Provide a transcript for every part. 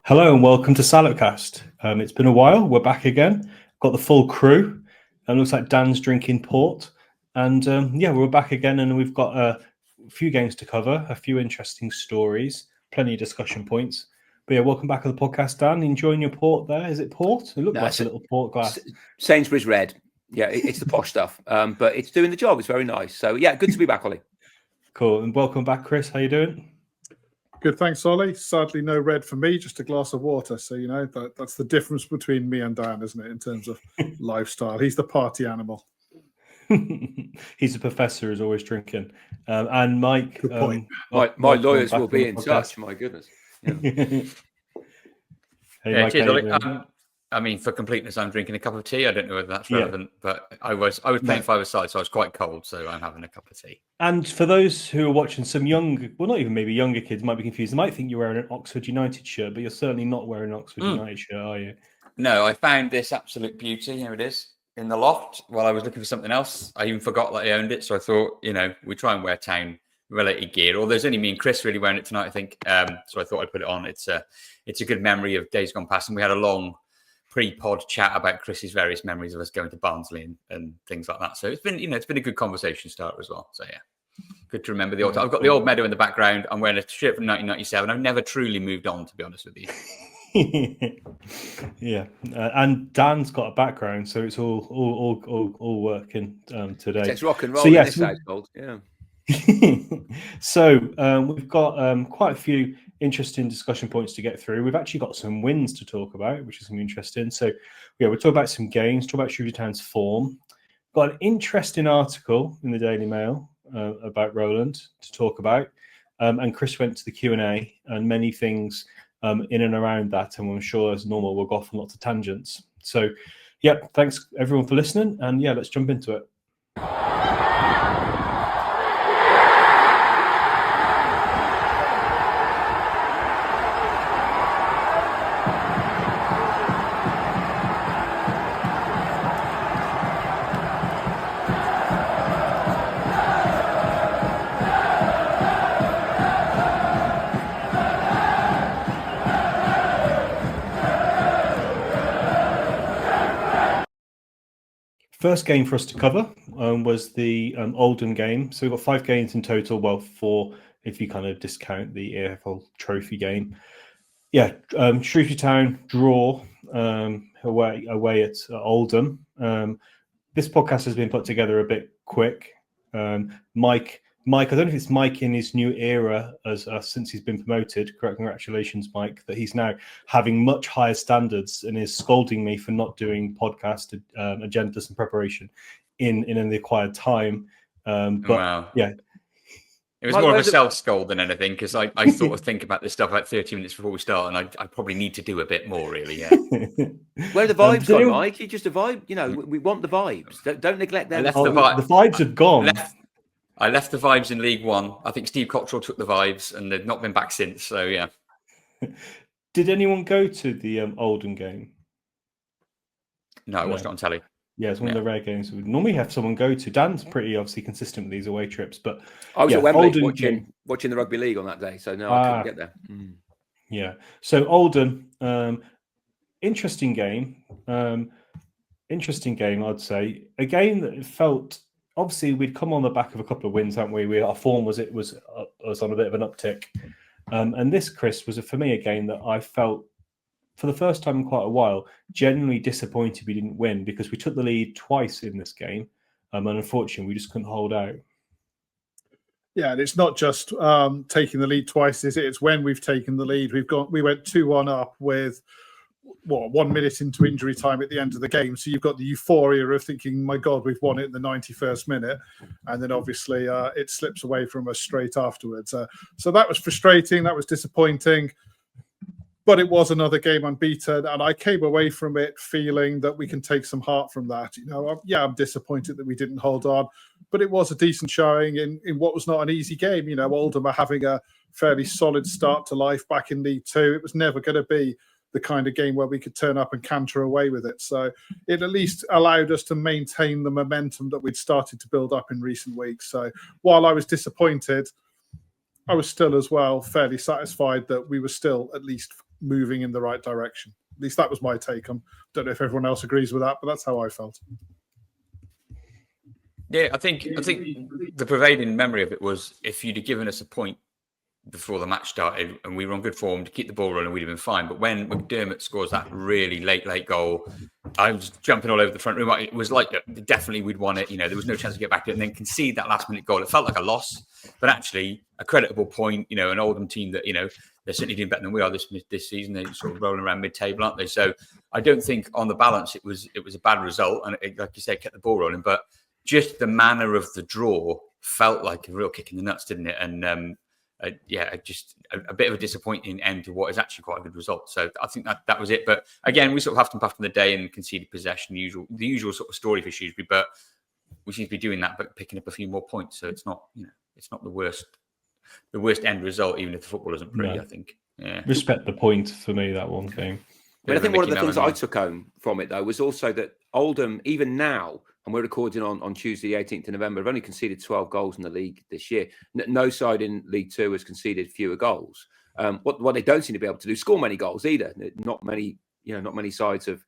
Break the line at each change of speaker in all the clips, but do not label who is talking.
Hello and welcome to Salopcast. It's been a while. We're back again. Got the full crew. Looks like Dan's drinking port. And we're back again, and we've got a few games to cover, a few interesting stories, plenty of discussion points. But yeah, welcome back to the podcast, Dan. Enjoying your port there? Is it port? It looks like a little port glass.
Sainsbury's Red. Yeah, it's the posh stuff, but it's doing the job. It's very nice. So yeah, good to be back, Ollie.
Cool. And welcome back, Chris. How you doing?
Good, thanks, Ollie. Sadly, no red for me, just a glass of water. So, you know, that's the difference between me and Dan, isn't it, in terms of lifestyle? He's the party animal.
He's a professor who's always drinking. And Mike...
Good point.
My lawyers will be in touch, my goodness. Yeah.
Hey, Mike,
cheers, Ollie. I mean, for completeness, I'm drinking a cup of tea. I don't know whether that's relevant, but I was playing five-a-side, so I was quite cold, so I'm having a cup of tea.
And for those who are watching, some young, well, not even maybe younger kids might be confused. They might think you're wearing an Oxford United shirt, but you're certainly not wearing an Oxford United shirt, are you?
No, I found this absolute beauty. Here it is in the loft while I was looking for something else. I even forgot that I owned it, so I thought, we try and wear town-related gear. Although there's only me and Chris really wearing it tonight, I think. So I thought I'd put it on. It's a good memory of days gone past, and we had a long pre-pod chat about Chris's various memories of us going to Barnsley and things like that. So it's been, it's been a good conversation starter as well. So yeah, good to remember the old. I've got the old meadow in the background. I'm wearing a shirt from 1997. I've never truly moved on, to be honest with you.
Yeah, and Dan's got a background, so it's all working today.
It's rock and roll.
So yes,
in this household. Yeah.
So we've got quite a few interesting discussion points to get through. We've actually got some wins to talk about, which is going to be interesting. So yeah, we'll talk about some games, talk about Shrewsbury Town's form. Got an interesting article in the Daily Mail about Roland to talk about, and Chris went to the Q&A and many things in and around that, and I'm sure as normal we'll go off on lots of tangents. So yeah, thanks everyone for listening, and yeah, let's jump into it. First game for us to cover was the Oldham game. So we've got 5 games in total. Well, 4 if you kind of discount the AFL Trophy game. Yeah, Shrewsbury Town draw away at Oldham. This podcast has been put together a bit quick. Mike, I don't know if it's Mike in his new era as since he's been promoted. Congratulations, Mike, that he's now having much higher standards and is scolding me for not doing podcast agendas and preparation in the acquired time. But
wow.
Yeah.
It was more of a self-scold than anything, because I sort of think about this stuff like 30 minutes before we start, and I probably need to do a bit more, really, yeah.
Where are the vibes gone, Mike? You just a vibe, we want the vibes. Don't neglect them.
The vibes have gone.
I left the vibes in League One. I think Steve Cottrell took the vibes, and they've not been back since. So yeah.
Did anyone go to the Oldham game?
No, I watched it on telly.
Yeah, it's one of the rare games we normally have someone go to. Dan's pretty obviously consistent with these away trips, but
I was at Wembley watching the rugby league on that day, so no, I couldn't get there.
Yeah, so Oldham, interesting game, I'd say. A game that felt. Obviously, we'd come on the back of a couple of wins, hadn't we? Our form was on a bit of an uptick, and this, Chris, was for me a game that I felt for the first time in quite a while genuinely disappointed we didn't win, because we took the lead twice in this game, and unfortunately we just couldn't hold out.
Yeah, and it's not just taking the lead twice, is it? It's when we've taken the lead. We went 2-1 up with 1 minute into injury time at the end of the game. So you've got the euphoria of thinking, my God, we've won it in the 91st minute. And then obviously it slips away from us straight afterwards. So that was frustrating. That was disappointing. But it was another game unbeaten. And I came away from it feeling that we can take some heart from that. I'm disappointed that we didn't hold on. But it was a decent showing in what was not an easy game. Oldham are having a fairly solid start to life back in League Two. It was never going to be the kind of game where we could turn up and canter away with it. So it at least allowed us to maintain the momentum that we'd started to build up in recent weeks. So while I was disappointed, I was still as well fairly satisfied that we were still at least moving in the right direction. At least that was my take. I don't know if everyone else agrees with that, but that's how I felt.
Yeah, I think the prevailing memory of it was if you'd have given us a point before the match started and we were on good form to keep the ball rolling, we'd have been fine. But when McDermott scores that really late goal, I was jumping all over the front room. It was like definitely we'd won it. There was no chance to get back to it, and then concede that last-minute goal. It felt like a loss, but actually a creditable point. An Oldham team that they're certainly doing better than we are this season. They're sort of rolling around mid-table, aren't they? So I don't think on the balance it was a bad result, and it, like you said, kept the ball rolling. But just the manner of the draw felt like a real kick in the nuts, didn't it? And just a bit of a disappointing end to what is actually quite a good result. So I think that was it. But again, we sort of huffed and puffed in the day and conceded possession, the usual sort of story for Shrewsbury. But we seem to be doing that, but picking up a few more points. So it's not the worst end result, even if the football isn't pretty. No. I think. Yeah.
Respect the point for me, that one game.
But I think one of the things I took home from it though was also that Oldham, even now, and we're recording on Tuesday, the 18th of November, have only conceded 12 goals in the league this year. No side in League Two has conceded fewer goals. What they don't seem to be able to do is score many goals either. Not many sides have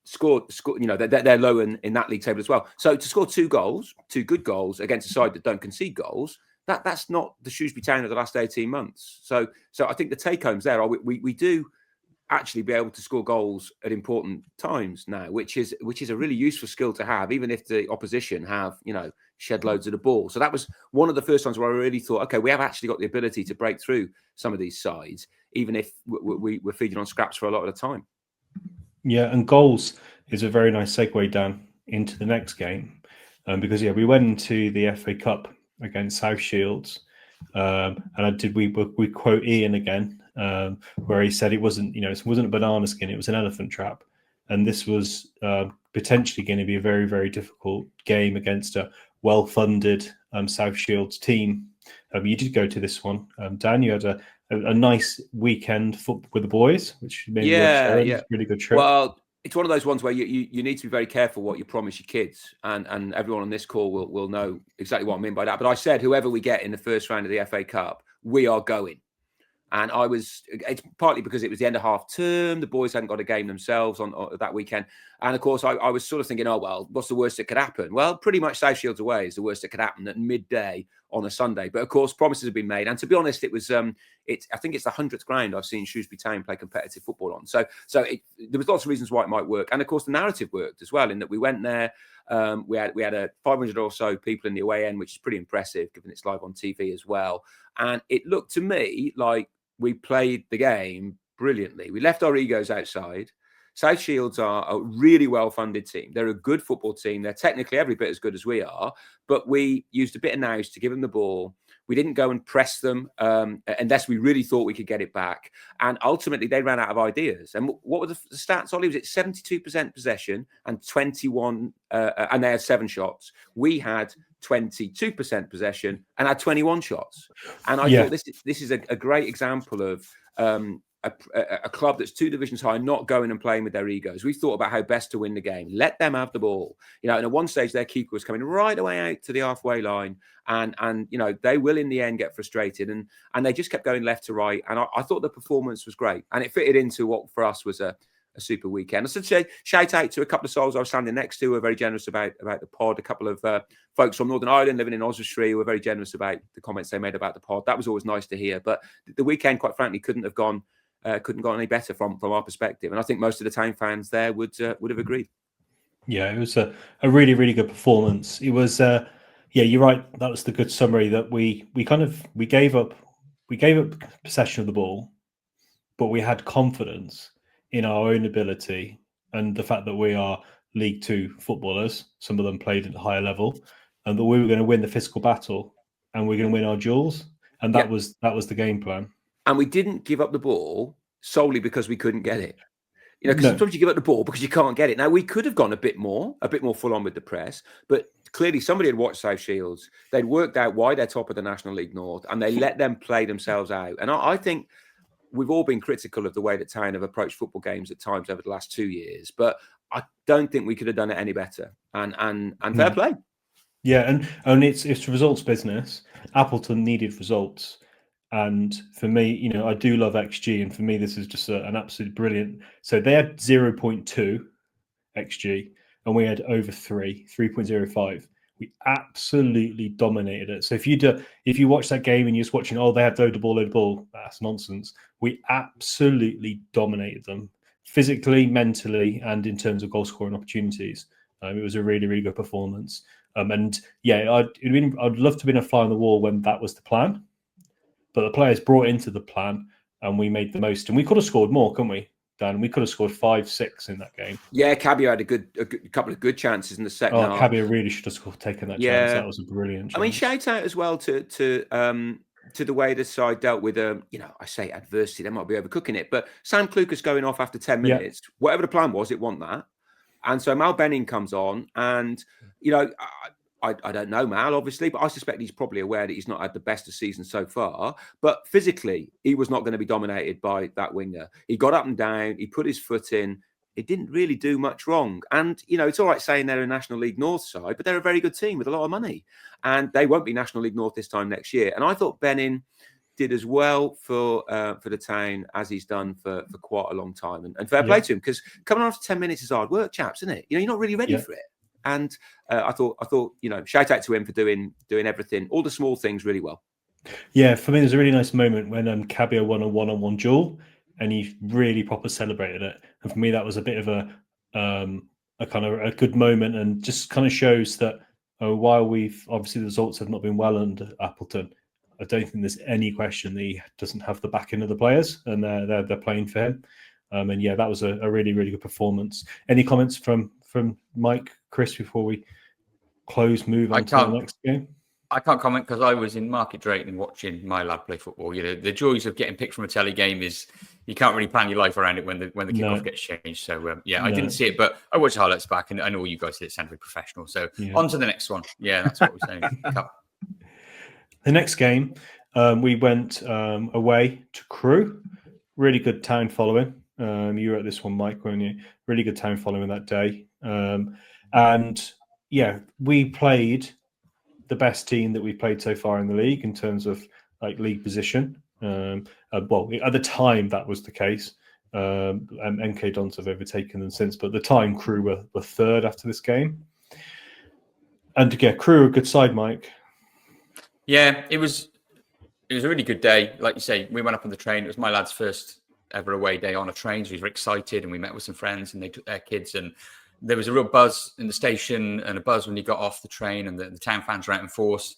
scored. They're low in that league table as well. So to score two good goals against a side that don't concede goals, that's not the Shrewsbury Town of the last 18 months. So I think the take homes there are we do actually be able to score goals at important times now, which is a really useful skill to have, even if the opposition have, shed loads of the ball. So that was one of the first times where I really thought, okay, we have actually got the ability to break through some of these sides, even if we're feeding on scraps for a lot of the time. Yeah,
and goals is a very nice segue, Dan, into the next game. Because, we went into the FA Cup against South Shields. And we quote Ian again, where he said it wasn't a banana skin, it was an elephant trap, and this was potentially going to be a very, very difficult game against a well-funded South Shields team. You did go to this one, Dan. You had a nice weekend with the boys, which made a really good trip.
Well, it's one of those ones where you need to be very careful what you promise your kids, and everyone on this call will know exactly what I mean by that. But I said, whoever we get in the first round of the FA Cup, we are going. And it's partly because it was the end of half term. The boys hadn't got a game themselves on that weekend. And of course, I was sort of thinking, oh, well, what's the worst that could happen? Well, pretty much South Shields away is the worst that could happen at midday on a Sunday. But of course, promises have been made. And to be honest, it was, I think it's the 100th ground I've seen Shrewsbury Town play competitive football on. So there was lots of reasons why it might work. And of course, the narrative worked as well, in that we went there. We had a 500 or so people in the away end, which is pretty impressive, given it's live on TV as well. And it looked to me like we played the game brilliantly. We left our egos outside. South Shields are a really well-funded team. They're a good football team. They're technically every bit as good as we are, but we used a bit of nous to give them the ball. We didn't go and press them unless we really thought we could get it back. And ultimately, they ran out of ideas. And what were the stats, Ollie? Was it 72% possession and 21, and they had 7 shots. We had 22% possession and had 21 shots. And I thought this is a great example of a club that's 2 divisions high not going and playing with their egos. We thought about how best to win the game. Let them have the ball. And at one stage, their keeper was coming right away out to the halfway line. And they will in the end get frustrated. And they just kept going left to right. And I thought the performance was great. And it fitted into what for us was a super weekend. I should say, shout out to a couple of souls I was standing next to who were very generous about the pod. A couple of folks from Northern Ireland living in Oswestry who were very generous about the comments they made about the pod. That was always nice to hear. But the weekend, quite frankly, couldn't have gone any better from our perspective. And I think most of the Town fans there would have agreed.
Yeah, it was a really, really good performance. It was, you're right. That was the good summary, that we gave up possession of the ball, but we had confidence in our own ability and the fact that we are League Two footballers. Some of them played at a higher level, and that we were going to win the physical battle and we're going to win our duels. And that was the game plan.
And we didn't give up the ball solely because we couldn't get it. Because sometimes you give up the ball because you can't get it. Now, we could have gone a bit more full on with the press, but clearly somebody had watched South Shields. They'd worked out why they're top of the National League North, and they let them play themselves out. And I think we've all been critical of the way that Town have approached football games at times over the last 2 years, but I don't think we could have done it any better. And fair play.
Yeah, and it's results business. Appleton needed results. And for me, I do love XG, and for me, this is just an absolute brilliant. So they had 0.2 XG, and we had over 3.05. We absolutely dominated it. So if you watch that game and you're just watching, they have load the ball, that's nonsense. We absolutely dominated them physically, mentally, and in terms of goal scoring opportunities. It was a really, really good performance. And yeah, I'd love to have been a fly on the wall when that was the plan. But the players brought into the plan, and we made the most. And we could have scored more, couldn't we, Dan? We could have scored 5-6 in that game.
Yeah, Cabio had a couple of good chances in the second half.
Cabio really should have taken that chance. That was a brilliant chance.
I mean, shout out as well to the way the side dealt with I say adversity, they might be overcooking it, but Sam Klukas going off after 10 minutes. Yeah. Whatever the plan was, it wasn't that. And so Mal Benning comes on, and I don't know Mal, obviously, but I suspect he's probably aware that he's not had the best of season so far. But physically, he was not going to be dominated by that winger. He got up and down. He put his foot in. It didn't really do much wrong. And, it's all right saying they're a National League North side, but they're a very good team with a lot of money. And they won't be National League North this time next year. And I thought Benning did as well for the town as he's done for quite a long time. And fair play to him, because coming on after 10 minutes is hard work, chaps, isn't it? You're not really ready for it. And I thought, shout out to him for doing everything, all the small things really well.
Yeah, for me, there's a really nice moment when Cabio won a one-on-one duel, and he really proper celebrated it. And for me, that was a bit of a kind of a good moment, and just kind of shows that while we've obviously the results have not been well under Appleton, I don't think there's any question that he doesn't have the backing of the players, and they're playing for him. And yeah, that was a really, really good performance. Any comments from Mike, Chris, before we move on to the next game?
I can't comment because I was in Market Drayton watching my lad play football. The joys of getting picked from a telly game is you can't really plan your life around it when the kickoff gets changed. So I didn't see it, but I watched the highlights back, and I know all you guys did. It sounded very professional. So on to the next one. Yeah, that's what we're saying.
The next game, we went away to Crewe. Really good town following. You were at this one, Mike, weren't you? Really good town following that day. And yeah, we played the best team that we've played so far in the league in terms of league position. Well, at the time that was the case. MK Dons have overtaken them since, but at the time Crewe were third after this game. And yeah, Crewe a good side, Mike.
Yeah, it was a really good day. Like you say, we went up on the train. It was my lad's first ever away day on a train, so we were excited, and we met with some friends, and they took their kids, and there was a real buzz in the station and a buzz when he got off the train, and the town fans were out in force.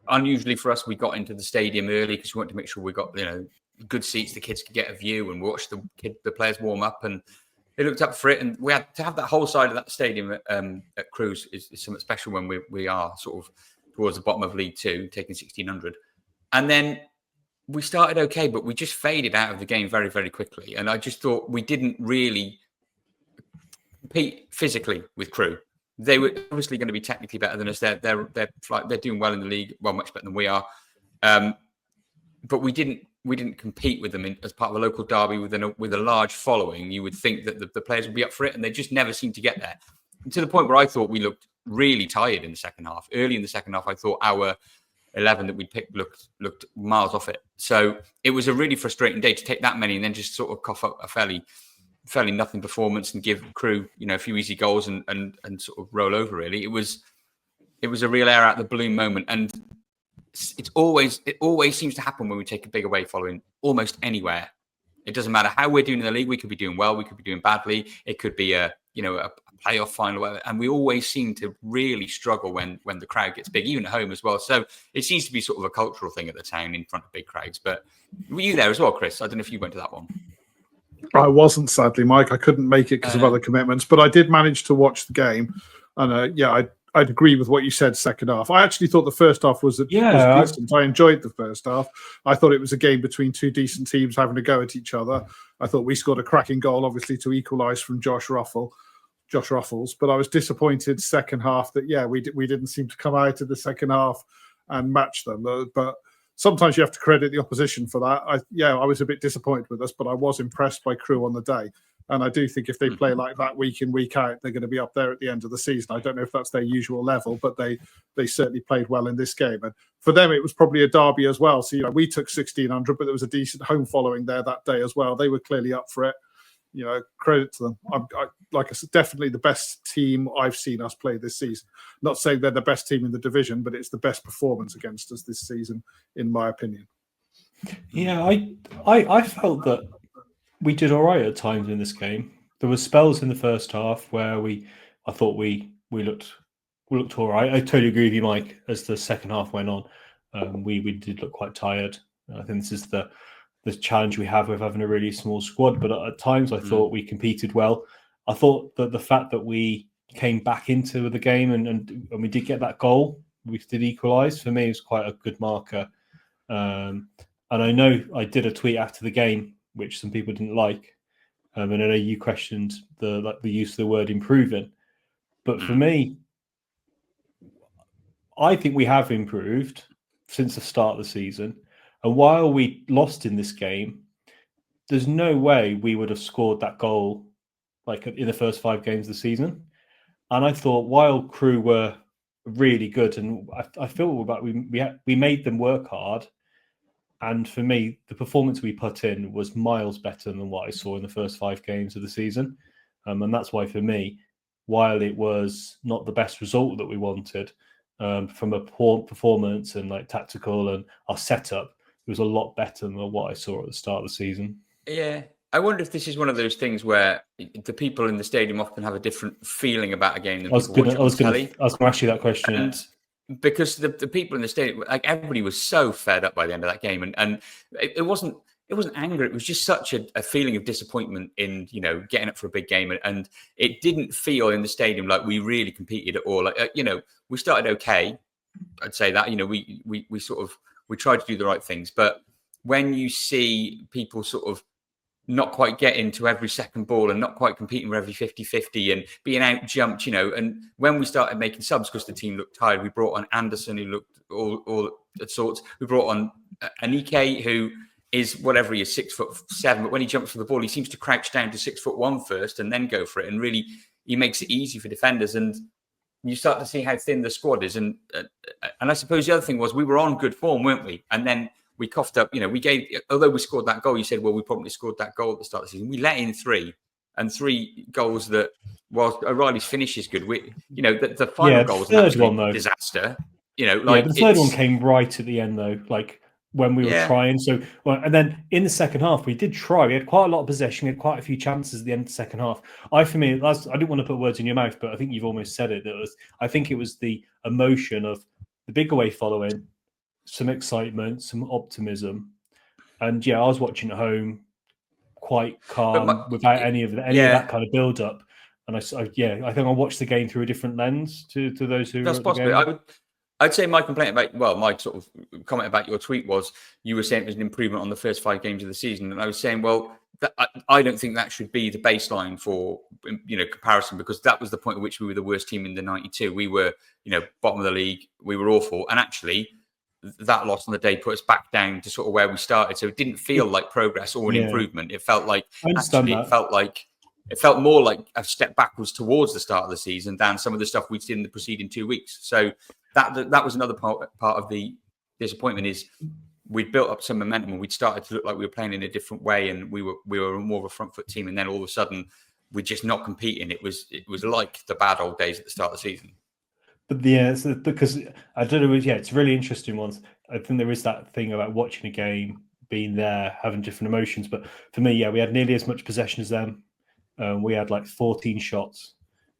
Unusually for us, we got into the stadium early because we wanted to make sure we got good seats, the kids could get a view and watch the players warm up, and they looked up for it. And we had to have that whole side of that stadium at Crewe is something special when we are sort of towards the bottom of League Two, taking 1,600. And then we started okay, but we just faded out of the game very, very quickly. And I just thought we didn't really compete physically with Crewe. They were obviously going to be technically better than us. They're doing well in the league, well, much better than we are. But we didn't compete with them as part of a local derby with a large following. You would think that the players would be up for it, and they just never seemed to get there. And to the point where I thought we looked really tired in the second half. Early in the second half, I thought our 11 that we picked looked miles off it. So it was a really frustrating day to take that many and then just sort of cough up a fairly nothing performance and give Crewe a few easy goals and sort of roll over. Really, it was a real air out the balloon moment, and it always seems to happen when we take a big away following almost anywhere. It doesn't matter how we're doing in the league. We could be doing well. We could be doing badly. It could be a playoff final, whatever. And we always seem to really struggle when the crowd gets big, even at home as well. So it seems to be sort of a cultural thing at the town in front of big crowds. But were you there as well, Chris? I don't know if you went to that one.
I wasn't, sadly, Mike. I couldn't make it because of other commitments, but I did manage to watch the game. And I'd agree with what you said second half. I actually thought the first half was decent. I enjoyed the first half. I thought it was a game between two decent teams having a go at each other. I thought we scored a cracking goal, obviously, to equalise from Josh Ruffles. But I was disappointed second half that, we didn't seem to come out of the second half and match them. But sometimes you have to credit the opposition for that. I was a bit disappointed with us, but I was impressed by Crewe on the day. And I do think if they play like that week in, week out, they're going to be up there at the end of the season. I don't know if that's their usual level, but they certainly played well in this game. And for them, it was probably a derby as well. So, we took 1,600, but there was a decent home following there that day as well. They were clearly up for it. Credit to them. Like I said, definitely the best team I've seen us play this season. Not saying they're the best team in the division, but it's the best performance against us this season, in my opinion.
Yeah, I felt that we did all right at times in this game. There were spells in the first half where I thought we looked all right. I totally agree with you, Mike. As the second half went on, we did look quite tired. I think this is the challenge we have with having a really small squad. But at times, I thought we competed well. I thought that the fact that we came back into the game and we did get that goal, we did equalise. For me, it was quite a good marker. And I know I did a tweet after the game, which some people didn't like. And I know you questioned the use of the word improving. But for me, I think we have improved since the start of the season. And while we lost in this game, there's no way we would have scored that goal like in the first 5 games of the season. And I thought while Crew were really good, and I feel that we made them work hard. And for me, the performance we put in was miles better than what I saw in the first 5 games of the season. And that's why, for me, while it was not the best result that we wanted from a poor performance and like tactical and our setup, it was a lot better than what I saw at the start of the season.
Yeah. I wonder if this is one of those things where the people in the stadium often have a different feeling about a game than people watching on telly.
I was going to ask you that question.
And because the people in the stadium, like everybody was so fed up by the end of that game. And it wasn't anger. It was just such a feeling of disappointment in, getting up for a big game. And it didn't feel in the stadium like we really competed at all. Like, we started okay. I'd say that, we tried to do the right things. But when you see people sort of not quite getting to every second ball and not quite competing for every 50-50 and being out jumped, and when we started making subs because the team looked tired, we brought on Anderson, who looked all sorts. We brought on Anike, who is whatever he is, 6'7", but when he jumps for the ball, he seems to crouch down to 6'1" first and then go for it. And really, he makes it easy for defenders. And you start to see how thin the squad is. And I suppose the other thing was we were on good form, weren't we? And then we coughed up, although we scored that goal, you said, well, we probably scored that goal at the start of the season. We let in 3 goals that, whilst O'Reilly's finish is good, the final goal was an absolute disaster.
The third one came right at the end, though, like when we were trying. So, and then in the second half, we did try. We had quite a lot of possession. We had quite a few chances at the end of the second half. I didn't want to put words in your mouth, but I think you've almost said it. I think it was the emotion of the big away following, some excitement, some optimism, and I was watching at home, quite calm, without any of that kind of build up. And I think I watched the game through a different lens to those who.
That's possible. I'd say my complaint my sort of comment about your tweet was you were saying it was an improvement on the first 5 games of the season, and I was saying, well, I don't think that should be the baseline for comparison, because that was the point at which we were the worst team in the 92. We were bottom of the league. We were awful, and actually that loss on the day put us back down to sort of where we started. So it didn't feel like progress or an improvement. It felt like it felt more like a step backwards towards the start of the season than some of the stuff we'd seen in the preceding 2 weeks. So that was another part of the disappointment, is we'd built up some momentum and we'd started to look like we were playing in a different way, and we were more of a front foot team. And then all of a sudden we're just not competing. It was like the bad old days at the start of the season.
But because I don't know, it's a really interesting one. I think there is that thing about watching a game, being there, having different emotions. But for me, we had nearly as much possession as them. We had like 14 shots.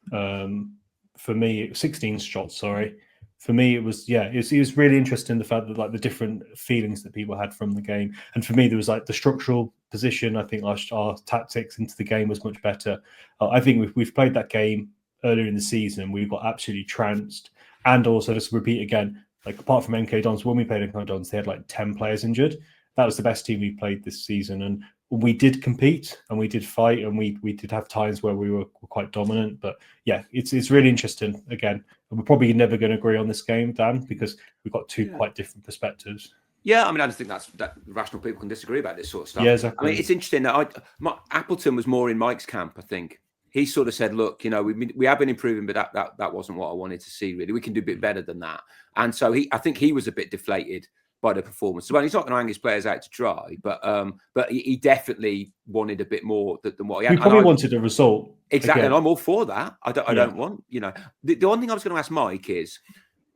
For me, 16 shots. Sorry. For me, it was really interesting, the fact that like the different feelings that people had from the game. And for me, there was like the structural position. I think our tactics into the game was much better. I think we've played that game earlier in the season. We got absolutely trounced. And also, just to repeat again, like apart from NK Dons, when we played NK Dons, they had like 10 players injured. That was the best team we played this season. And we did compete and we did fight, and we did have times where we were quite dominant. But it's really interesting. Again, we're probably never going to agree on this game, Dan, because we've got 2 quite different perspectives.
Yeah, I mean, I just think that rational people can disagree about this sort of stuff.
Yeah, exactly.
I mean, it's interesting that Appleton was more in Mike's camp, I think. He sort of said, look, we have been improving, but that wasn't what I wanted to see, really. We can do a bit better than that. And so I think he was a bit deflated by the performance. Well, he's not going to hang his players out to dry, but he definitely wanted a bit more than what he had.
He probably wanted a result.
Exactly,
again.
and I'm all for that. I don't want, The one thing I was going to ask Mike is,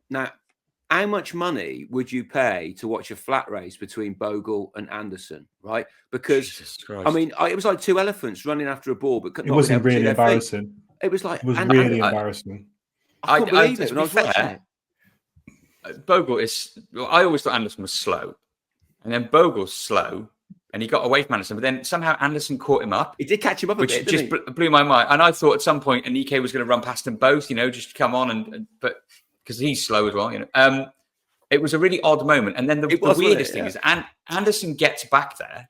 now, how much money would you pay to watch a flat race between Bogle and Anderson, right? Because, I mean, it was like two elephants running after a ball, but
it wasn't really embarrassing.
It was like...
It was really embarrassing.
I couldn't believe it when I was watching it.
Bogle I always thought Anderson was slow. And then Bogle's slow, and he got away from Anderson, but then somehow Anderson caught him up.
He did catch him up a bit,
which just blew my mind. And I thought at some point Anike was going to run past them both, just come on, but because he's slow as well, It was a really odd moment. And then the weirdest thing is Anderson gets back there,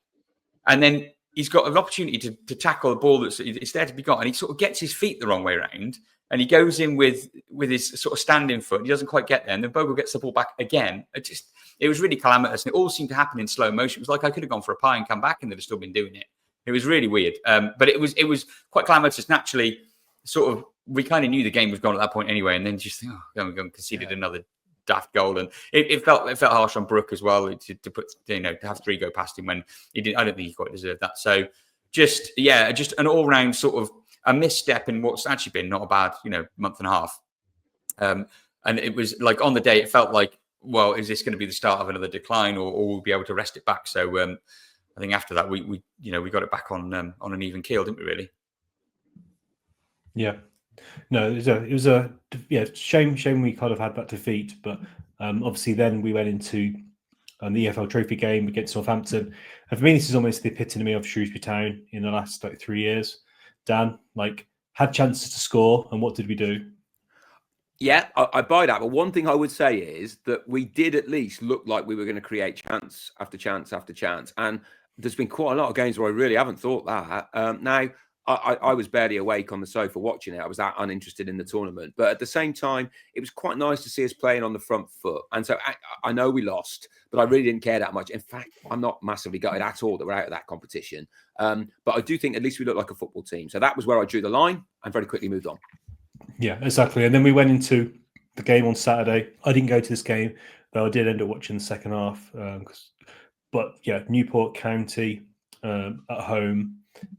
and then he's got an opportunity to tackle a ball it's there to be got, and he sort of gets his feet the wrong way around, and he goes in with his sort of standing foot. He doesn't quite get there, and then Bogle gets the ball back again. It was really calamitous, and it all seemed to happen in slow motion. It was like I could have gone for a pie and come back, and they'd have still been doing it. It was really weird, but it was quite calamitous. Naturally, sort of, we kind of knew the game was gone at that point anyway, and then just think, conceded another daft goal, and it felt harsh on Brook as well to put to have three go past him when he didn't. I don't think he quite deserved that. So just an all round sort of a misstep in what's actually been not a bad month and a half. And it was like on the day it felt like, well, is this going to be the start of another decline, or we'll be able to wrest it back? So I think after that we got it back on an even keel, didn't we? Really?
Yeah. No, it was a shame we kind of had that defeat, but obviously then we went into the EFL Trophy game against Northampton, and for me this is almost the epitome of Shrewsbury Town in the last 3 years. Dan, had chances to score, and what did we do?
Yeah, I buy that, but one thing I would say is that we did at least look like we were going to create chance after chance after chance, and there's been quite a lot of games where I really haven't thought that. Now, I was barely awake on the sofa watching it. I was that uninterested in the tournament. But at the same time, it was quite nice to see us playing on the front foot. And so I know we lost, but I really didn't care that much. In fact, I'm not massively gutted at all that we're out of that competition. But I do think at least we look like a football team. So that was where I drew the line and very quickly moved on.
Yeah, exactly. And then we went into the game on Saturday. I didn't go to this game, though I did end up watching the second half. But yeah, Newport County at home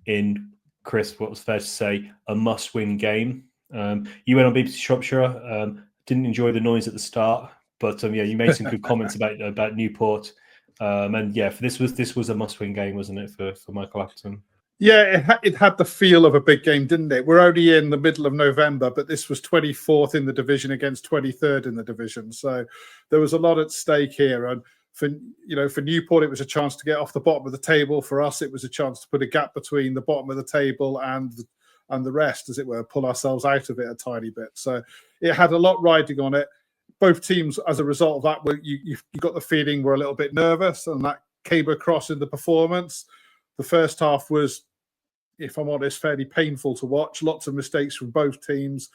in... Chris, what was fair to say, a must-win game. You went on BBC Shropshire. Didn't enjoy the noise at the start, but you made some good comments about Newport. And yeah, this was a must-win game, wasn't it, for Michael Appleton?
Yeah, it had the feel of a big game, didn't it? We're only in the middle of November, but this was 24th in the division against 23rd in the division, so there was a lot at stake here. And for Newport, it was a chance to get off the bottom of the table. For us, it was a chance to put a gap between the bottom of the table and the rest, as it were, pull ourselves out of it a tiny bit. So it had a lot riding on it. Both teams, as a result of that, you got the feeling were a little bit nervous, and that came across in the performance. The first half was, if I'm honest, fairly painful to watch. Lots of mistakes from both teams,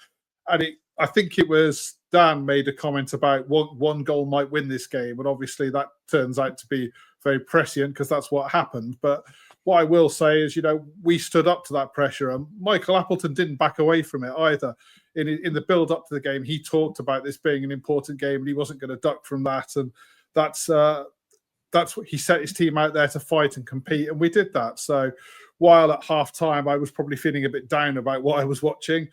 and I think it was Dan made a comment about one goal might win this game, and obviously that turns out to be very prescient because that's what happened. But what I will say is, we stood up to that pressure, and Michael Appleton didn't back away from it either. In the build up to the game, he talked about this being an important game, and he wasn't going to duck from that. And that's what he set his team out there to fight and compete, and we did that. So while at half time I was probably feeling a bit down about what I was watching,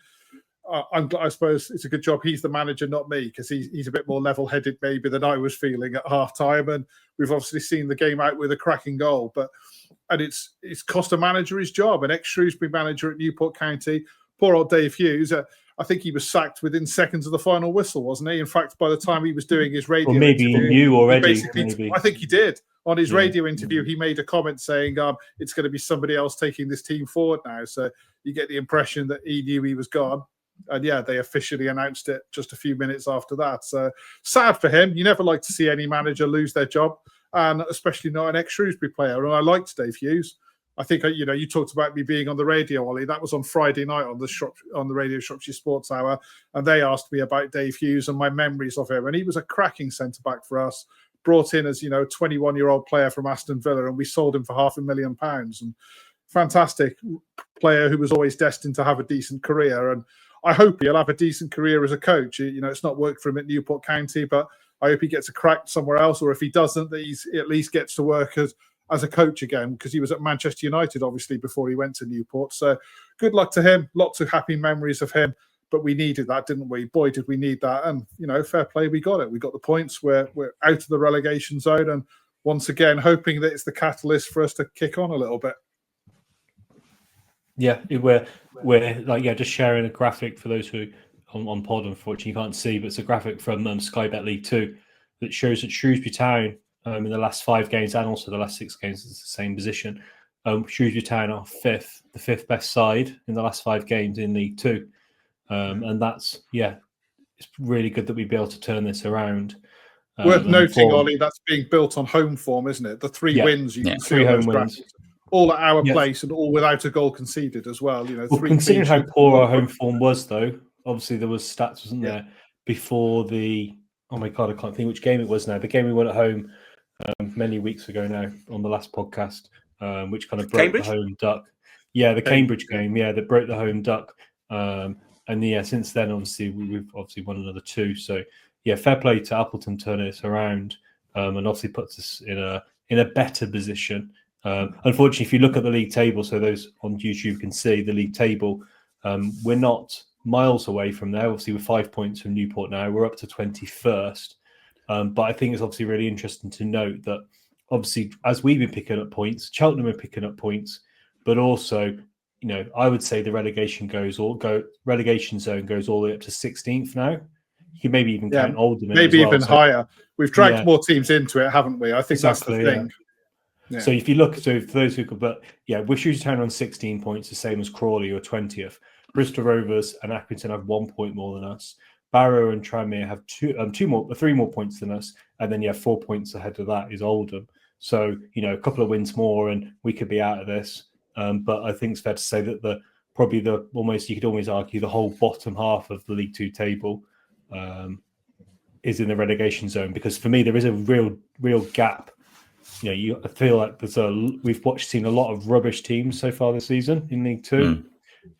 I suppose it's a good job he's the manager, not me, because he's a bit more level-headed maybe than I was feeling at half-time. And we've obviously seen the game out with a cracking goal. And it's cost a manager his job. An ex-Shrewsbury manager at Newport County, poor old Dave Hughes, I think he was sacked within seconds of the final whistle, wasn't he? In fact, by the time he was doing his radio
maybe
interview,
he knew already.
I think he did. On his radio interview, he made a comment saying it's going to be somebody else taking this team forward now. So you get the impression that he knew he was gone. And yeah, they officially announced it just a few minutes after that. So sad for him. You never like to see any manager lose their job, and especially not an ex-Shrewsbury player. And I liked Dave Hughes. I think you talked about me being on the radio, Ollie. That was on Friday night on the radio Shropshire Sports Hour, and they asked me about Dave Hughes and my memories of him. And he was a cracking centre back for us. brought in as, you know, a 21-year-old player from Aston Villa, and we sold him for £500,000. And fantastic player who was always destined to have a decent career. And I hope he'll have a decent career as a coach. You know, it's not worked for him at Newport County, but I hope he gets a crack somewhere else, or if he doesn't, that he at least gets to work as a coach again, because he was at Manchester United, obviously, before he went to Newport. So good luck to him. Lots of happy memories of him. But we needed that, didn't we? Boy, did we need that. And, you know, fair play, we got it. We got the points. We're out of the relegation zone. And once again, hoping that it's the catalyst for us to kick on a little bit.
Yeah, we're like, just sharing a graphic for those who on pod, unfortunately, you can't see, but it's a graphic from Sky Bet League 2 that shows that Shrewsbury Town in the last 5 games and also the last 6 games is the same position. Shrewsbury Town are the fifth best side in the last 5 games in League 2. And that's, it's really good that we'd be able to turn this around.
Worth noting, Ollie, that's being built on home form, isn't it? The 3 wins you can see
3 home wins.
All at our place and all without a goal conceded as well. You know,
considering how poor our home form was, though, obviously there was stats, wasn't there, before the, oh my God, I can't think which game it was now. The game we won at home many weeks ago now on the last podcast, which kind of broke the home duck. Yeah, the Cambridge game, that broke the home duck. And since then, obviously, we've won another 2. So, fair play to Appleton turning this around, and obviously puts us in a better position. Unfortunately, if you look at the league table, so those on YouTube can see the league table, we're not miles away from there. Obviously, we're 5 points from Newport now. We're up to 21st. But I think it's obviously really interesting to note that, obviously, as we've been picking up points, Cheltenham are picking up points, but also, you know, I would say the relegation zone goes all the way up to 16th now. You can maybe even count Oldham,
maybe even higher. We've dragged more teams into it, haven't we? I think that's the thing.
Yeah. So if you look, for those who could, we're Shrewsbury Town on 16 points, the same as Crawley, or 20th. Bristol Rovers and Accrington have 1 point more than us. Barrow and Tranmere have 3 more points than us, and then 4 points ahead of that is Oldham. So, you know, a couple of wins more, and we could be out of this. But I think it's fair to say that you could almost argue the whole bottom half of the League 2 table is in the relegation zone, because for me there is a real gap. You know, I feel like we've seen a lot of rubbish teams so far this season in League 2,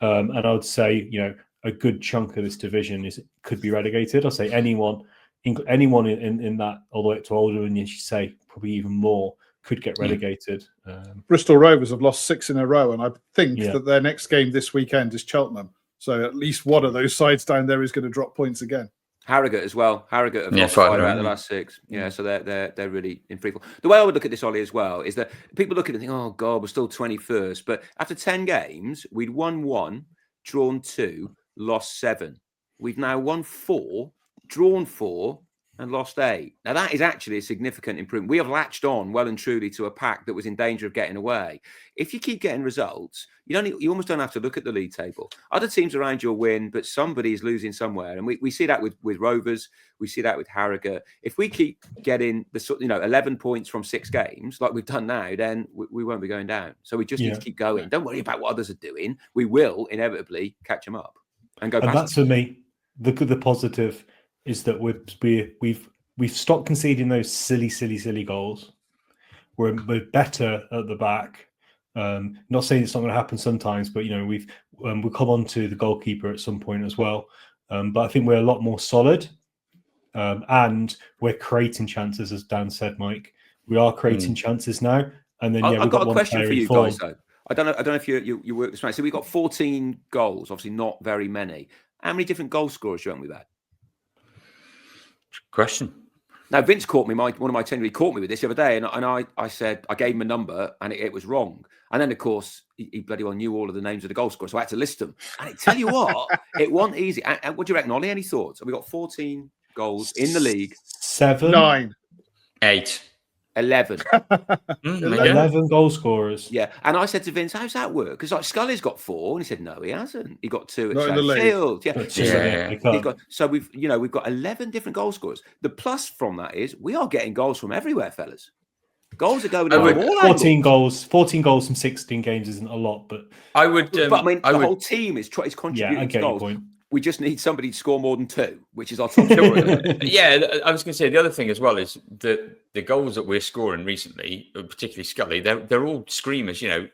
and I would say, you know, a good chunk of this division could be relegated. I'll say anyone in that, all the way up to Oldham, and you say probably even more, could get relegated.
Bristol Rovers have lost 6 in a row, and I think that their next game this weekend is Cheltenham. So at least one of those sides down there is going to drop points again.
Harrogate as well. Harrogate have lost 5 out of the last 6. Yeah, so they're really in free fall. The way I would look at this, Ollie, as well, is that people look at it and think, oh God, we're still 21st. But after 10 games, we'd won 1, drawn 2, lost 7. We've now won 4, drawn 4, and lost 8. Now that is actually a significant improvement. We have latched on well and truly to a pack that was in danger of getting away. If you keep getting results, you almost don't have to look at the league table. Other teams around you will win, but somebody is losing somewhere, and we see that with Rovers. We see that with Harrogate. If we keep getting 11 points from 6 games like we've done now, then we won't be going down. So we just need to keep going. Don't worry about what others are doing. We will inevitably catch them up and go. And
that's for me the positive. Is that we've stopped conceding those silly goals. We're better at the back. Not saying it's not going to happen sometimes, but you know we'll come on to the goalkeeper at some point as well. But I think we're a lot more solid, and we're creating chances, as Dan said, Mike. We are creating chances now. And then
I've got a question for you guys though. I don't know if you work this right. So we've got 14 goals, obviously not very many. How many different goal scorers do you reckon we've had?
Question.
Now, Vince caught me, one of my team, he caught me with this the other day, and I said, I gave him a number, and it was wrong. And then, of course, he bloody well knew all of the names of the goal scorers, so I had to list them. And I tell you what, it wasn't easy. And what do you reckon, Ollie? Any thoughts? We got 14 goals in the league.
7.
9.
8.
11.
11 goal scorers.
Yeah. And I said to Vince, how's that work? Because like Scully's got 4, and he said, no, he hasn't. He got 2 at Sheffield. Yeah. So we've got 11 different goal scorers. The plus from that is we are getting goals from everywhere, fellas. Goals are going in all
14 goals. 14 goals from 16 games isn't a lot, but
I would. But I mean, the whole team is contributing to goals. we just need somebody to score more than 2, which is our top.
Yeah, I was going to say the other thing as well is that the goals that we're scoring recently, particularly Scully, they're all screamers. You know,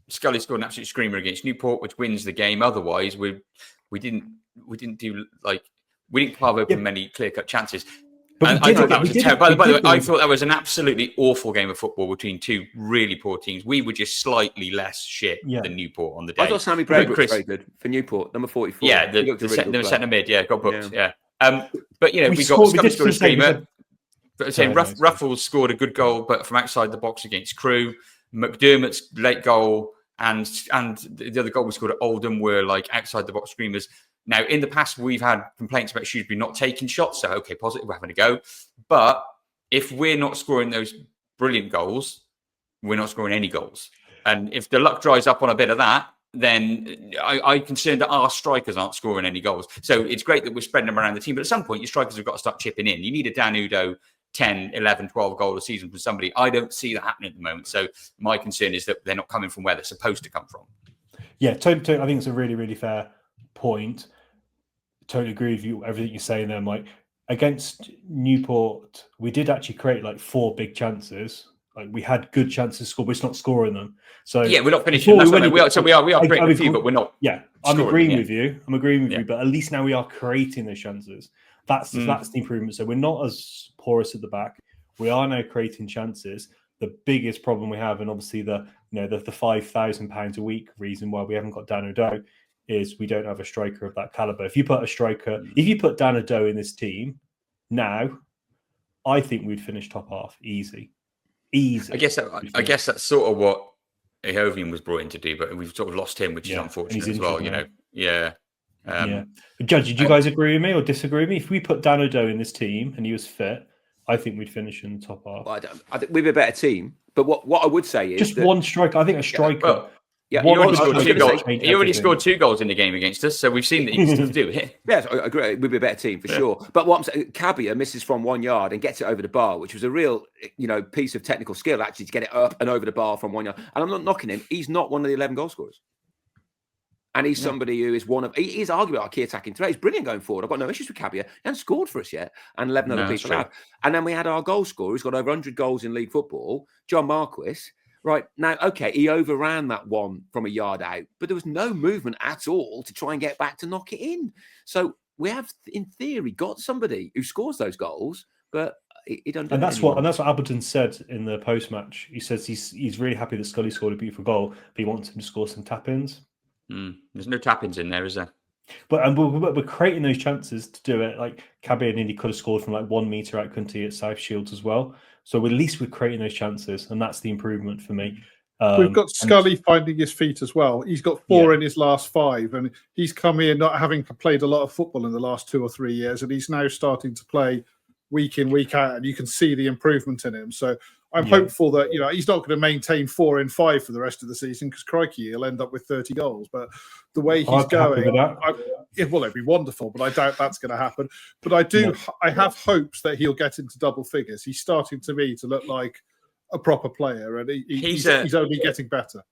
Scully scored an absolute screamer against Newport, which wins the game. Otherwise, we didn't carve open many clear-cut chances.
But
I thought that was terrible. By the way, I thought that was an absolutely awful game of football between 2 really poor teams. We were just slightly less shit than Newport on the day.
I thought Sammy Brady was very good for Newport, number 44.
Yeah, the centre mid, got booked. Yeah. But you know, we got Scully scored a screamer. Ruffles scored a good goal, but from outside the box against Crewe. McDermott's late goal and the other goal we scored at Oldham were like outside the box screamers. Now, in the past, we've had complaints about Shrewsbury not taking shots. So, okay, positive, we're having a go. But if we're not scoring those brilliant goals, we're not scoring any goals. And if the luck dries up on a bit of that, then I'm concerned that our strikers aren't scoring any goals. So it's great that we're spreading them around the team. But at some point, your strikers have got to start chipping in. You need a Dan Udo 10, 11, 12 goal a season from somebody. I don't see that happening at the moment. So my concern is that they're not coming from where they're supposed to come from.
Yeah, totally. I think it's a really, really fair point. Totally agree with you, everything you're saying there, Mike. Against Newport, we did actually create like 4 big chances. Like we had good chances to score, but it's not scoring them. So
yeah, we're not finishing. We are creating a few, but we're not.
Yeah, I'm agreeing with you. But at least now we are creating those chances. That's the improvement. So we're not as porous at the back. We are now creating chances. The biggest problem we have, and obviously the £5,000 a week reason why we haven't got Dan O'Doe, is we don't have a striker of that caliber. If you put Dan O'Doe in this team now, I think we'd finish top half easy. I guess
that's sort of what Eovian was brought in to do, but we've sort of lost him, which is unfortunate as well. You know,
Judge, did you guys agree with me or disagree with me? If we put Dan O'Doe in this team and he was fit, I think we'd finish in the top half.
Well, I think we'd be a better team. But what I would say is
just one striker. I think a striker.
Yeah, he already scored 2 goals in the game against us, so we've seen that he can still do it.
Yes, I agree. We'd be a better team for sure. But what I'm saying, Cabia misses from 1 yard and gets it over the bar, which was a real, piece of technical skill actually to get it up and over the bar from 1 yard. And I'm not knocking him. He's not one of the 11 goal scorers. And he's somebody who is he is arguably our key attacking threat. He's brilliant going forward. I've got no issues with Cabia. He hasn't scored for us yet, and 11 other people have. And then we had our goal scorer who's got over 100 goals in league football, John Marquis. Right, now, okay, he overran that one from a yard out, but there was no movement at all to try and get back to knock it in. So we have, in theory, got somebody who scores those goals, but he doesn't.
And that's what Alberton said in the post-match. He says he's really happy that Scully scored a beautiful goal, but he wants him to score some tap-ins.
There's no tap-ins in there, is there?
But we're creating those chances to do it. Like Cabia nearly could have scored from like 1 metre out, couldn't he, at South Shields as well. So at least we're creating those chances, and that's the improvement for me.
We've got Scully finding his feet as well. He's got 4 in his last 5, and he's come here not having played a lot of football in the last 2 or 3 years, and he's now starting to play week in, week out, and you can see the improvement in him. So I'm hopeful that he's not going to maintain 4 in 5 for the rest of the season, because crikey, he'll end up with 30 goals. But the way he's going, it'd be wonderful, but I doubt that's going to happen. But I have hopes that he'll get into double figures. He's starting to me to look like a proper player, and he's only getting better.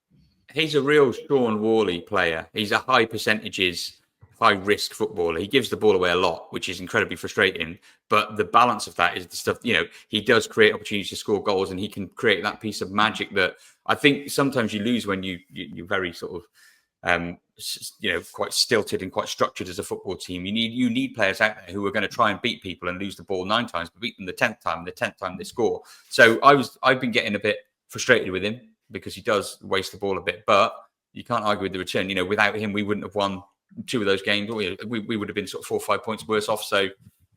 He's a real Sean Worley player. He's a high percentages, high risk footballer. He gives the ball away a lot, which is incredibly frustrating. But the balance of that is the stuff, he does create opportunities to score goals, and he can create that piece of magic that I think sometimes you lose when you're very sort of, quite stilted and quite structured as a football team. You need players out there who are going to try and beat people and lose the ball 9 times, but beat them the 10th time, and the 10th time they score. So I've been getting a bit frustrated with him because he does waste the ball a bit, but you can't argue with the return. Without him, we wouldn't have won 2 of those games. We would have been sort of 4 or 5 points worse off. So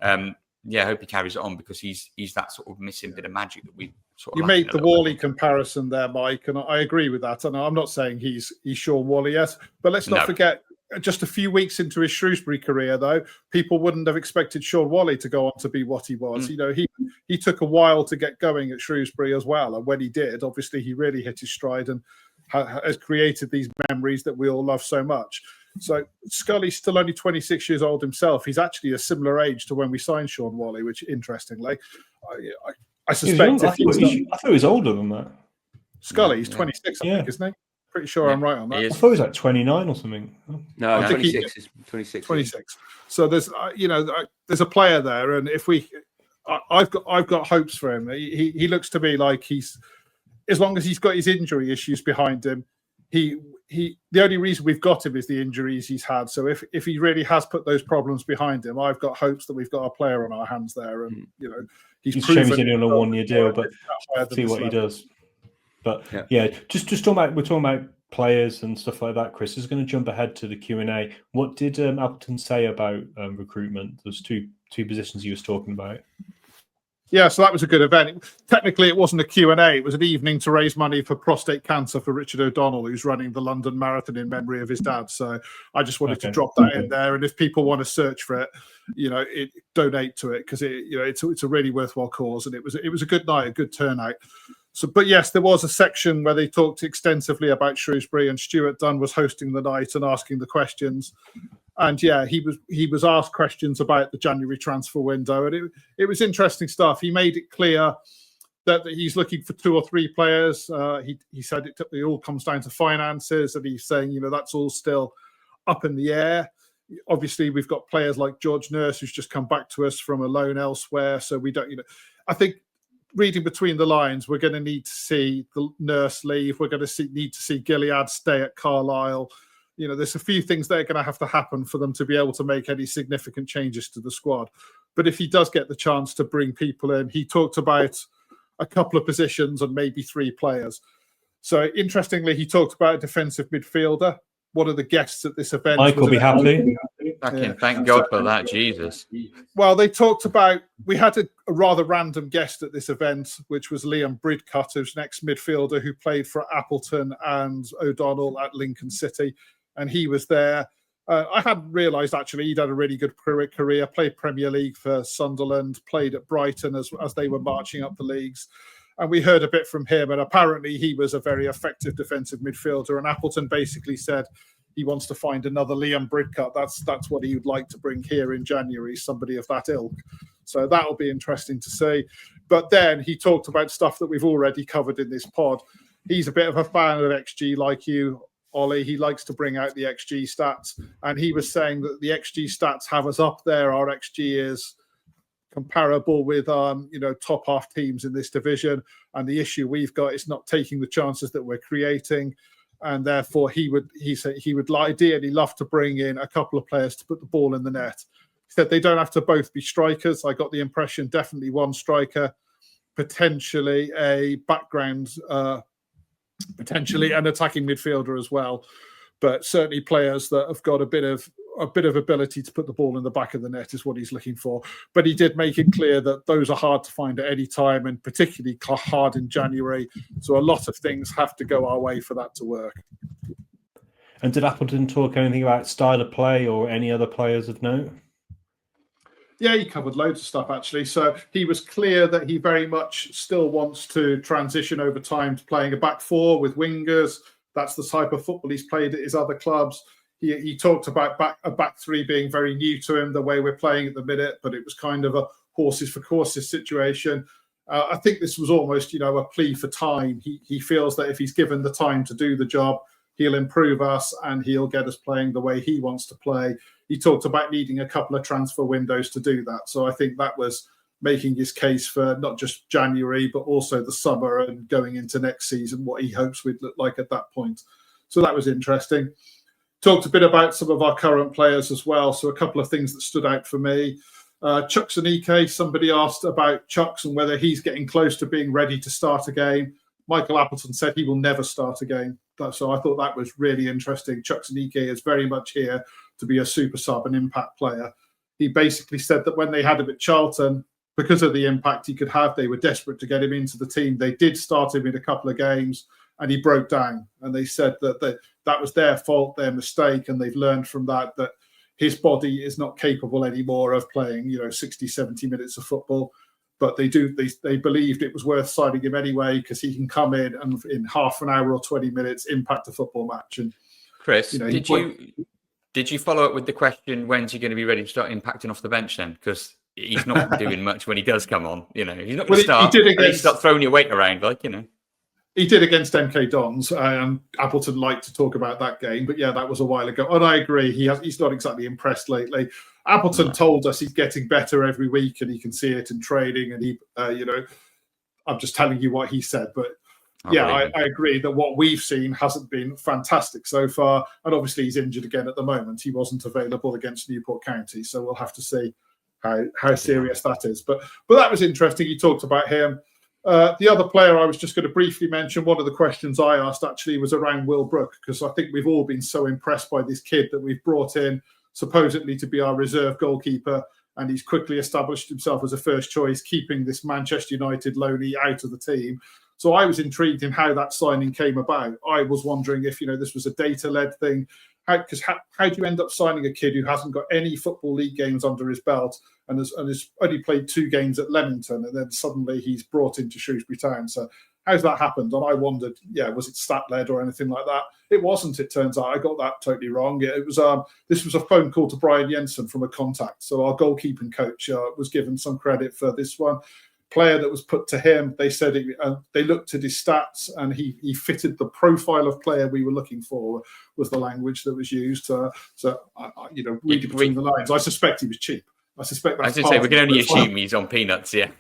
I hope he carries it on, because he's that sort of missing bit of magic that we sort of.
You made the Worley comparison there, Mike, and I agree with that. And I'm not saying he's Sean Worley, yes, but let's not forget, just a few weeks into his Shrewsbury career, though, people wouldn't have expected Sean Worley to go on to be what he was. He took a while to get going at Shrewsbury as well, and when he did, obviously he really hit his stride and has created these memories that we all love so much. So Scully's still only 26 years old himself. He's actually a similar age to when we signed Sean Worley, which, interestingly, I suspect.
I thought he was older than that.
Scully, he's 26, I think, isn't he? Pretty sure I'm right on that.
I thought it was like 29 or something.
No,
I think
26 is 26.
26. So there's there's a player there, and if I've got hopes for him. He looks to me like he's, as long as he's got his injury issues behind him, the only reason we've got him is the injuries he's had. So if he really has put those problems behind him, I've got hopes that we've got a player on our hands there. And
he's proven he's only on a 1-year deal, but see what he does. But just talking about, we're talking about players and stuff like that. Chris is going to jump ahead to the Q&A. What did Appleton say about recruitment? Those two positions he was talking about.
Yeah, so that was a good event. Technically, it wasn't a Q&A. It was an evening to raise money for prostate cancer for Richard O'Donnell, who's running the London Marathon in memory of his dad. So I just wanted to drop that in there. And if people want to search for it, donate to it, because it's a really worthwhile cause. And it was a good night, a good turnout. So, but yes, there was a section where they talked extensively about Shrewsbury, and Stuart Dunn was hosting the night and asking the questions. And yeah, he was asked questions about the January transfer window, and it was interesting stuff. He made it clear that he's looking for 2 or 3 players. He said it all comes down to finances, and he's saying that's all still up in the air. Obviously, we've got players like George Nurse, who's just come back to us from a loan elsewhere, so we don't. I think, reading between the lines, we're going to need to see the Nurse leave. We're going to need to see Gilead stay at Carlisle. There's a few things that are going to have to happen for them to be able to make any significant changes to the squad. But if he does get the chance to bring people in, he talked about a couple of positions and maybe 3 players. So interestingly, he talked about a defensive midfielder. One of the guests at this event,
Mike will be happy.
Thank God for that, Jesus.
Well, they talked about, we had a rather random guest at this event, which was Liam Bridcutt, who's an ex-midfielder who played for Appleton and O'Donnell at Lincoln City. And he was there. I hadn't realised, actually, he'd had a really good career, played Premier League for Sunderland, played at Brighton as they were marching up the leagues. And we heard a bit from him, and apparently he was a very effective defensive midfielder. And Appleton basically said he wants to find another Liam Bridcutt. That's what he would like to bring here in January, somebody of that ilk. So that'll be interesting to see. But then he talked about stuff that we've already covered in this pod. He's a bit of a fan of XG like you, Ollie. He likes to bring out the XG stats, and he was saying that the XG stats have us up there. Our XG is comparable with top half teams in this division, and the issue we've got is not taking the chances that we're creating, and therefore he said he would ideally love to bring in a couple of players to put the ball in the net. He said they don't have to both be strikers. I got the impression definitely one striker, potentially a background potentially an attacking midfielder as well, but certainly players that have got a bit of ability to put the ball in the back of the net is what he's looking for. But he did make it clear that those are hard to find at any time, and particularly hard in January. So a lot of things have to go our way for that to work.
And did Appleton talk anything about style of play or any other players of note?
Yeah, he covered loads of stuff, actually. So he was clear that he very much still wants to transition over time to playing a back 4 with wingers. That's the type of football he's played at his other clubs. He talked about a back 3 being very new to him, the way we're playing at the minute, but it was kind of a horses for courses situation. I think this was almost, a plea for time. He feels that if he's given the time to do the job, he'll improve us and he'll get us playing the way he wants to play. He talked about needing a couple of transfer windows to do that. So I think that was making his case for not just January, but also the summer and going into next season, what he hopes we'd look like at that point. So that was interesting. Talked a bit about some of our current players as well. So a couple of things that stood out for me. Chuks Aneke, somebody asked about Chuks and whether he's getting close to being ready to start a game. Michael Appleton said he will never start a game. So I thought that was really interesting. Chuks Aneke is very much here to be a super sub and impact player. He basically said that when they had him at Charlton, because of the impact he could have, they were desperate to get him into the team. They did start him in a couple of games and he broke down. And they said that that was their fault, their mistake. And they've learned from that his body is not capable anymore of playing, 60, 70 minutes of football. But they believed it was worth signing him anyway because he can come in and in half an hour or 20 minutes impact a football match. And
Chris, did you follow up with the question, when's he going to be ready to start impacting off the bench then? Because he's not doing much when he does come on. He's not going to start. He start throwing your weight around,
He did against MK Dons, and Appleton liked to talk about that game. But yeah, that was a while ago. And I agree, he's not exactly impressed lately. Appleton told us he's getting better every week, and he can see it in training. And he, I'm just telling you what he said. But I agree that what we've seen hasn't been fantastic so far. And obviously, he's injured again at the moment. He wasn't available against Newport County, so we'll have to see how serious that is. But that was interesting. You talked about him. The other player I was just going to briefly mention, one of the questions I asked actually was around Will Brook, because I think we've all been so impressed by this kid that we've brought in supposedly to be our reserve goalkeeper, and he's quickly established himself as a first choice, keeping this Manchester United loanee out of the team. So I was intrigued in how that signing came about. I was wondering if this was a data-led thing. How do you end up signing a kid who hasn't got any Football League games under his belt and has only played 2 games at Leamington, and then suddenly he's brought into Shrewsbury Town? So how's that happened? And I wondered, was it stat-led or anything like that? It wasn't, it turns out. I got that totally wrong. It was this was a phone call to Brian Jensen from a contact. So our goalkeeping coach was given some credit for this one. Player that was put to him, they said they looked at his stats and he fitted the profile of player we were looking for, was the language that was used. Reading between the lines, I suspect he was cheap. I suspect that's
we can only assume he's on peanuts, yeah.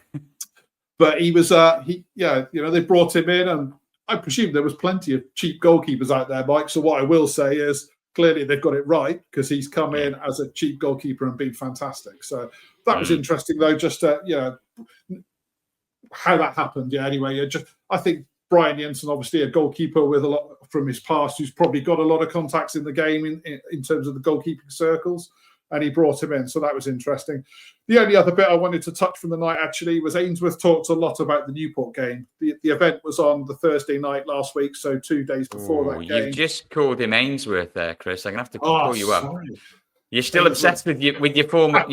But he was, they brought him in, and I presume there was plenty of cheap goalkeepers out there, Mike. So what I will say is clearly they've got it right, because he's come in as a cheap goalkeeper and been fantastic. So that was interesting, though, just how that happened. Anyway, I think Brian Jensen, obviously a goalkeeper with a lot from his past, who's probably got a lot of contacts in the game in terms of the goalkeeping circles, and he brought him in. So that was interesting. The only other bit I wanted to touch from the night actually was Ainsworth talked a lot about the Newport game. The event was on the Thursday night last week, so 2 days before that game.
You've just called him Ainsworth there, Chris. I'm gonna have to call you up.
Sorry.
You're still obsessed with your former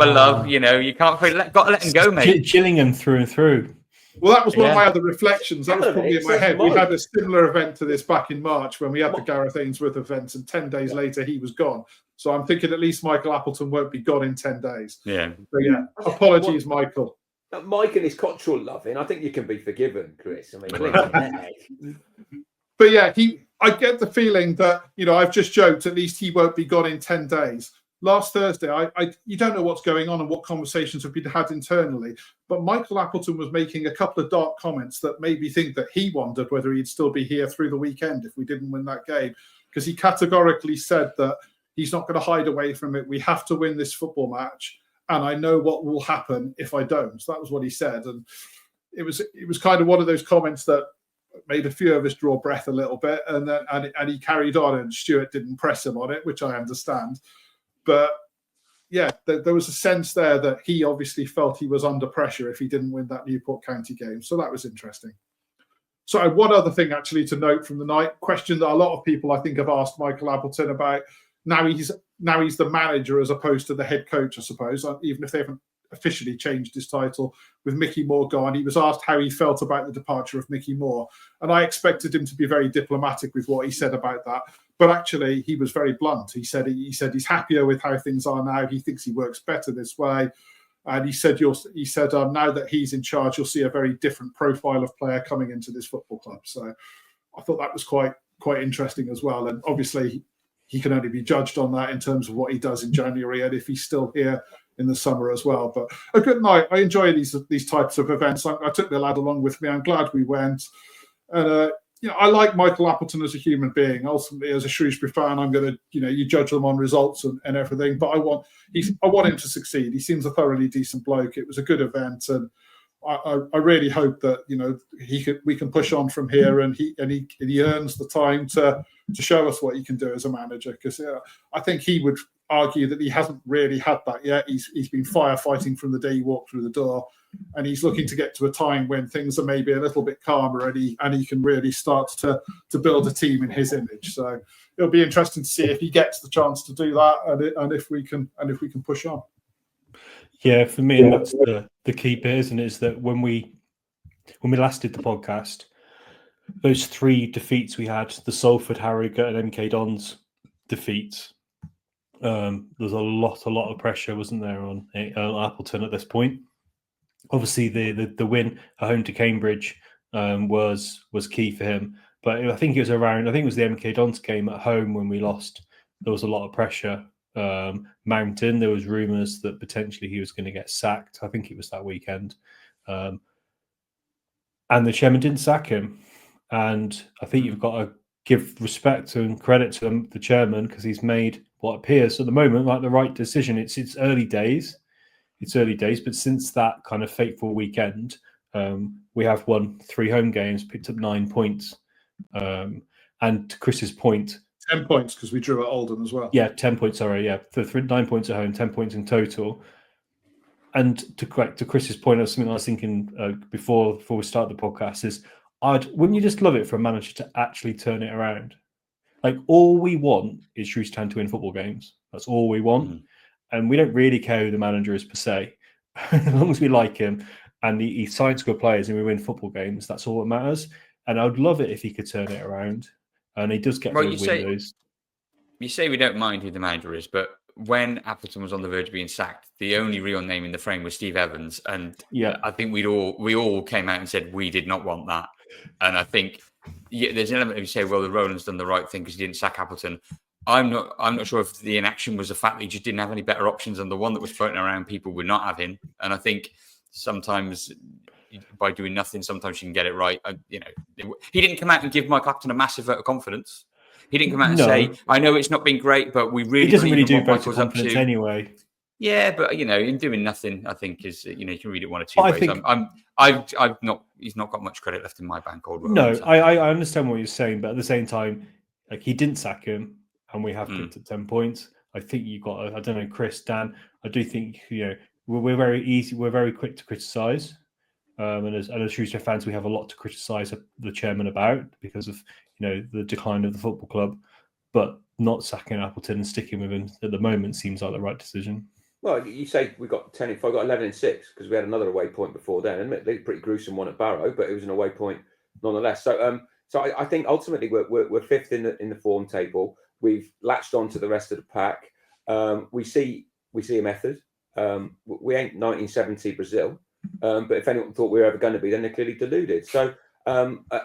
love. You can't got to let him go, mate.
Gillingham through and through.
Well, that was one of my other reflections. That was probably in my head. We had a similar event to this back in March when we had the Gareth Ainsworth event, and 10 days later he was gone. So I'm thinking at least Michael Appleton won't be gone in 10 days.
Yeah.
So apologies, Michael.
Mike and his Cottrell loving, I think you can be forgiven, Chris. I mean,
but I get the feeling that, I've just joked, at least he won't be gone in 10 days. Last Thursday, you don't know what's going on and what conversations have been had internally, but Michael Appleton was making a couple of dark comments that made me think that he wondered whether he'd still be here through the weekend if we didn't win that game, because he categorically said that he's not going to hide away from it. We have to win this football match, and I know what will happen if I don't. So that was what he said, and it was kind of one of those comments that made a few of us draw breath a little bit, and he carried on, and Stuart didn't press him on it, which I understand. But there was a sense there that he obviously felt he was under pressure if he didn't win that Newport County game. So that was interesting. So one other thing actually to note from the night, question that a lot of people I think have asked Michael Appleton about. Now he's the manager as opposed to the head coach, I suppose, even if they haven't officially changed his title, with Mickey Moore gone. He was asked how he felt about the departure of Mickey Moore, and I expected him to be very diplomatic with what he said about that, but actually he was very blunt. He said he's happier with how things are now. He thinks he works better this way, and he said now that he's in charge, you'll see a very different profile of player coming into this football club. So I thought that was quite interesting as well, and obviously he can only be judged on that in terms of what he does in January and if he's still here in the summer as well. But a good night. I enjoy these types of events. I took the lad along with me. I'm glad we went. And I like Michael Appleton as a human being. Ultimately, as a Shrewsbury fan, I'm going to, you judge them on results and everything. But I want him to succeed. He seems a thoroughly decent bloke. It was a good event, and I really hope that we can push on from here, and he earns the time to show us what he can do as a manager. Because I think he would argue that he hasn't really had that yet. He's been firefighting from the day he walked through the door, and he's looking to get to a time when things are maybe a little bit calmer, and he can really start to build a team in his image. So it'll be interesting to see if he gets the chance to do that, and if we can push on.
Yeah, for me, and that's the key bit, isn't it? Is that when we last did the podcast, those 3 defeats we had, the Salford, Harrogate, and MK Dons defeats, there's a lot of pressure, wasn't there, on Appleton at this point? Obviously, the win at home to Cambridge was key for him. But I think it was the MK Dons game at home when we lost. There was a lot of pressure mounting. There was rumours that potentially he was going to get sacked. I think it was that weekend. And the chairman didn't sack him. And I think you've got to give respect and credit to the chairman, because he's made what appears at the moment like the right decision. It's early days. But since that kind of fateful weekend, we have won 3 home games, picked up 9 points. And to Chris's point,
10 points because we drew at Oldham as well.
Yeah, 10 points. Sorry, yeah, 9 points at home, 10 points in total. And to Chris's point, of something I was thinking before we start the podcast is, wouldn't you just love it for a manager to actually turn it around? Like, all we want is Shrewsbury Town to win football games. That's all we want. And we don't really care who the manager is per se. As long as we like him and he signs good players and we win football games, that's all that matters. And I would love it if he could turn it around. And he does get those windows.
You say we don't mind who the manager is, but when Appleton was on the verge of being sacked, the only real name in the frame was Steve Evans. And I think we all came out and said we did not want that. And I think there's an element of you say, well, the Roland's done the right thing because he didn't sack Appleton. I'm not sure if the inaction was the fact that he just didn't have any better options than the one that was floating around people were not having. And I think sometimes by doing nothing, sometimes you can get it right. He didn't come out and give Mike Clapton a massive vote of confidence. He didn't come out and say, I know it's not been great, but we really...
He doesn't really do vote of confidence anyway.
Yeah, but, in doing nothing, I think is, you can read it one or two ways. He's not got much credit left in my bank.
I understand what you're saying, but at the same time, like, he didn't sack him, and we have picked at 10 points. I think you got, I don't know, Chris, Dan, I do think, we're very quick to criticise. And as Shrewsbury fans, we have a lot to criticise the chairman about because of, the decline of the football club. But not sacking Appleton and sticking with him at the moment seems like the right decision.
Well, you say we got 10 if I got 11 in 6 because we had another away point before then. Admittedly, pretty gruesome one at Barrow, but it was an away point nonetheless. So, I think ultimately we're fifth in the form table. We've latched on to the rest of the pack. We see a method. We ain't 1970 Brazil, but if anyone thought we were ever going to be, then they're clearly deluded. So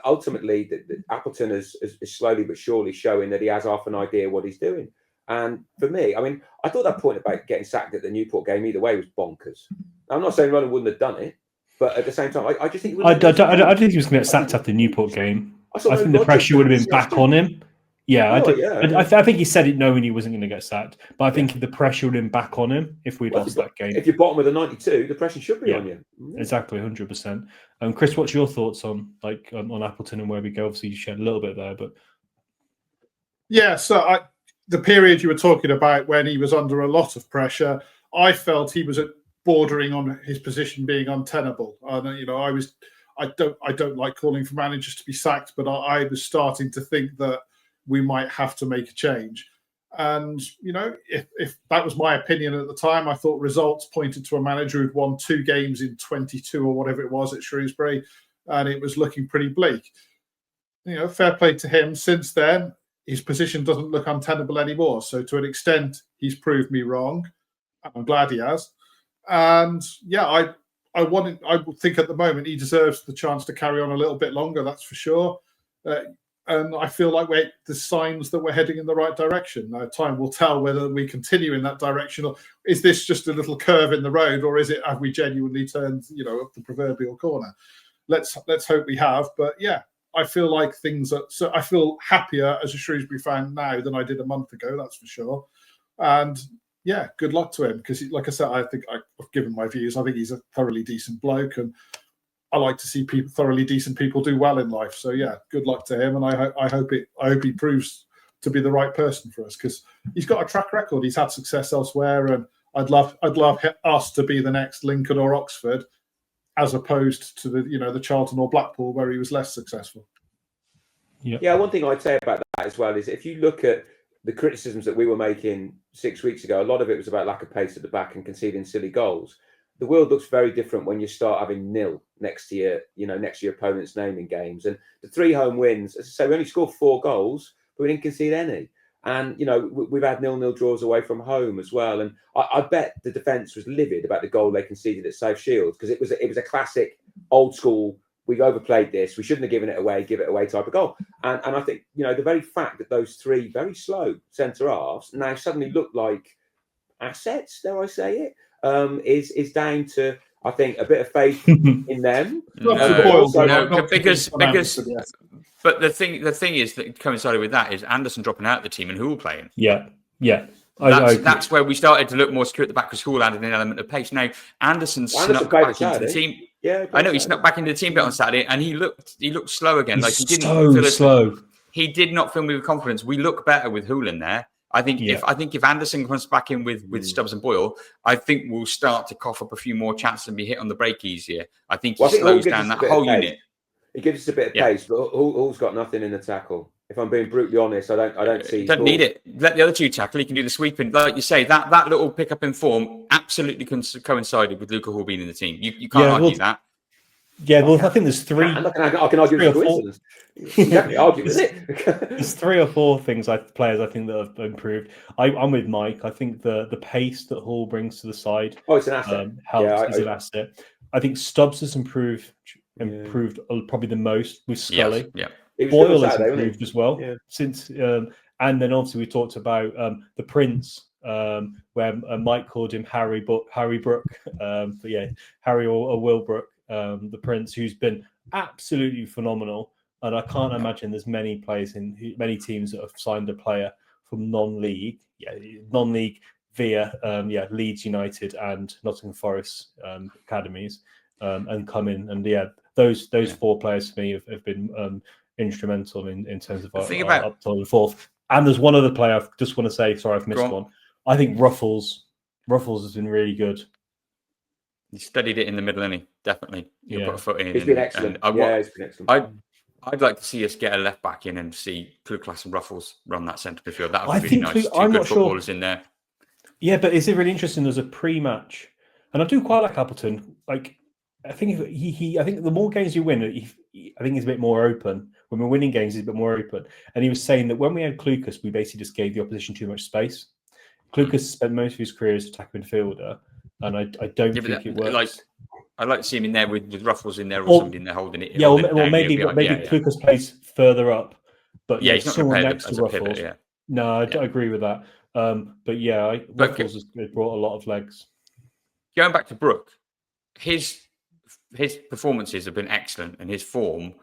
ultimately, the Appleton is slowly but surely showing that he has half an idea what he's doing. And for me, I thought that point about getting sacked at the Newport game either way was bonkers. I'm not saying Roland wouldn't have done it, but at the same time, I just think...
I don't think he was going to get sacked after the Newport game. I think the pressure would have been back on him. Yeah, I think he said it knowing he wasn't going to get sacked, but I think the pressure would have been back on him if we'd lost that game.
If you're bottom of the 92, the pressure should be on you.
Exactly, 100%. Chris, what's your thoughts on Appleton and where we go? Obviously, you shared a little bit there, but
so the period you were talking about when he was under a lot of pressure, I felt he was bordering on his position being untenable. I don't like calling for managers to be sacked, but I was starting to think that we might have to make a change. And, if that was my opinion at the time, I thought results pointed to a manager who'd won 2 games in 22 or whatever it was at Shrewsbury, and it was looking pretty bleak. Fair play to him. Since then, his position doesn't look untenable anymore. So to an extent, he's proved me wrong. I'm glad he has. And I think at the moment he deserves the chance to carry on a little bit longer, that's for sure. And I feel like there's signs that we're heading in the right direction. Now, time will tell whether we continue in that direction, or is this just a little curve in the road, or have we genuinely turned, up the proverbial corner? Let's hope we have. But I feel like I feel happier as a Shrewsbury fan now than I did a month ago. That's for sure. And good luck to him because, like I said, I think I've given my views. I think he's a thoroughly decent bloke, and I like to see thoroughly decent people do well in life. So good luck to him, and I hope he proves to be the right person for us because he's got a track record. He's had success elsewhere, and I'd love us to be the next Lincoln or Oxford, as opposed to the Charlton or Blackpool where he was less successful.
Yeah, one thing I'd say about that as well is if you look at the criticisms that we were making 6 weeks ago, a lot of it was about lack of pace at the back and conceding silly goals. The world looks very different when you start having nil next to your opponent's name in games. And the 3 home wins, as I say, we only scored 4 goals, but we didn't concede any. And, we've had 0-0 draws away from home as well. And I bet the defence was livid about the goal they conceded at South Shields because it was a classic old school we've overplayed this. We shouldn't have given it away. Give it away type of goal. And I think the very fact that those three very slow centre halves now suddenly look like assets, dare I say it, is down to, I think, a bit of faith in them.
But the thing is that coincided with that is Anderson dropping out of the team and Hoole playing.
Yeah.
That's where we started to look more secure at the back because Hoole added an element of pace. Now Anderson snuck back into the team.
Yeah,
I know he snuck back into the team bit on Saturday, and he looked slow again.
He didn't slow.
He did not fill me with confidence. We look better with Hoole in there. I think if Anderson comes back in with Stubbs and Boyle, I think we'll start to cough up a few more chances and be hit on the break easier. I think he slows down that whole unit.
He gives us a bit of pace, but Hull's got nothing in the tackle. If I'm being brutally honest, I don't see.
Don't need it. Let the other two tackle. He can do the sweeping, like you say. That little pickup in form absolutely coincided with Luca Hall being in the team. You can't argue that.
Yeah, well, I think there's three.
I can argue with coincidence. Definitely argue with it.
There's 3 or 4 players I think that have improved. I'm with Mike. I think the pace that Hall brings to the side.
Oh, it's an asset.
Helps. It's an asset. I think Stubbs has improved probably the most with Scully.
Yeah.
Boyle has improved as well since, and then obviously we talked about the Prince, where Mike called him Harry Brook, but yeah, Harry or Will Brook. The Prince, who's been absolutely phenomenal, and I can't imagine there's many teams that have signed a player from non-league via Leeds United and Nottingham Forest academies, and come in, and those 4 players for me have been instrumental in terms of up to the 4th. And there's one other player I just want to say. Sorry, I've missed one. I think Ruffles has been really good.
He studied it in the middle, and he definitely put a foot in.
He's been excellent. He's been excellent.
I'd like to see us get a left back in and see Kluklas and Ruffles run that centre midfield. That would be really nice. Two good footballers in there. Yeah,
but is it really interesting? There's a pre-match, and I do quite like Appleton. Like, I think I think the more games you win, I think he's a bit more open. When we're winning games, he's a bit more open. And he was saying that when we had Klukas, we basically just gave the opposition too much space. Klukas spent most of his career as attacking midfielder. And I don't think it works.
I'd like to see him in there with Ruffles in there or somebody in there holding it.
Yeah, maybe Klukas plays further up. But
he's not going to play next to
Ruffles.
Pivot,
No, I agree with that. Ruffles has brought a lot of legs.
Going back to Brook, his performances have been excellent, and his form,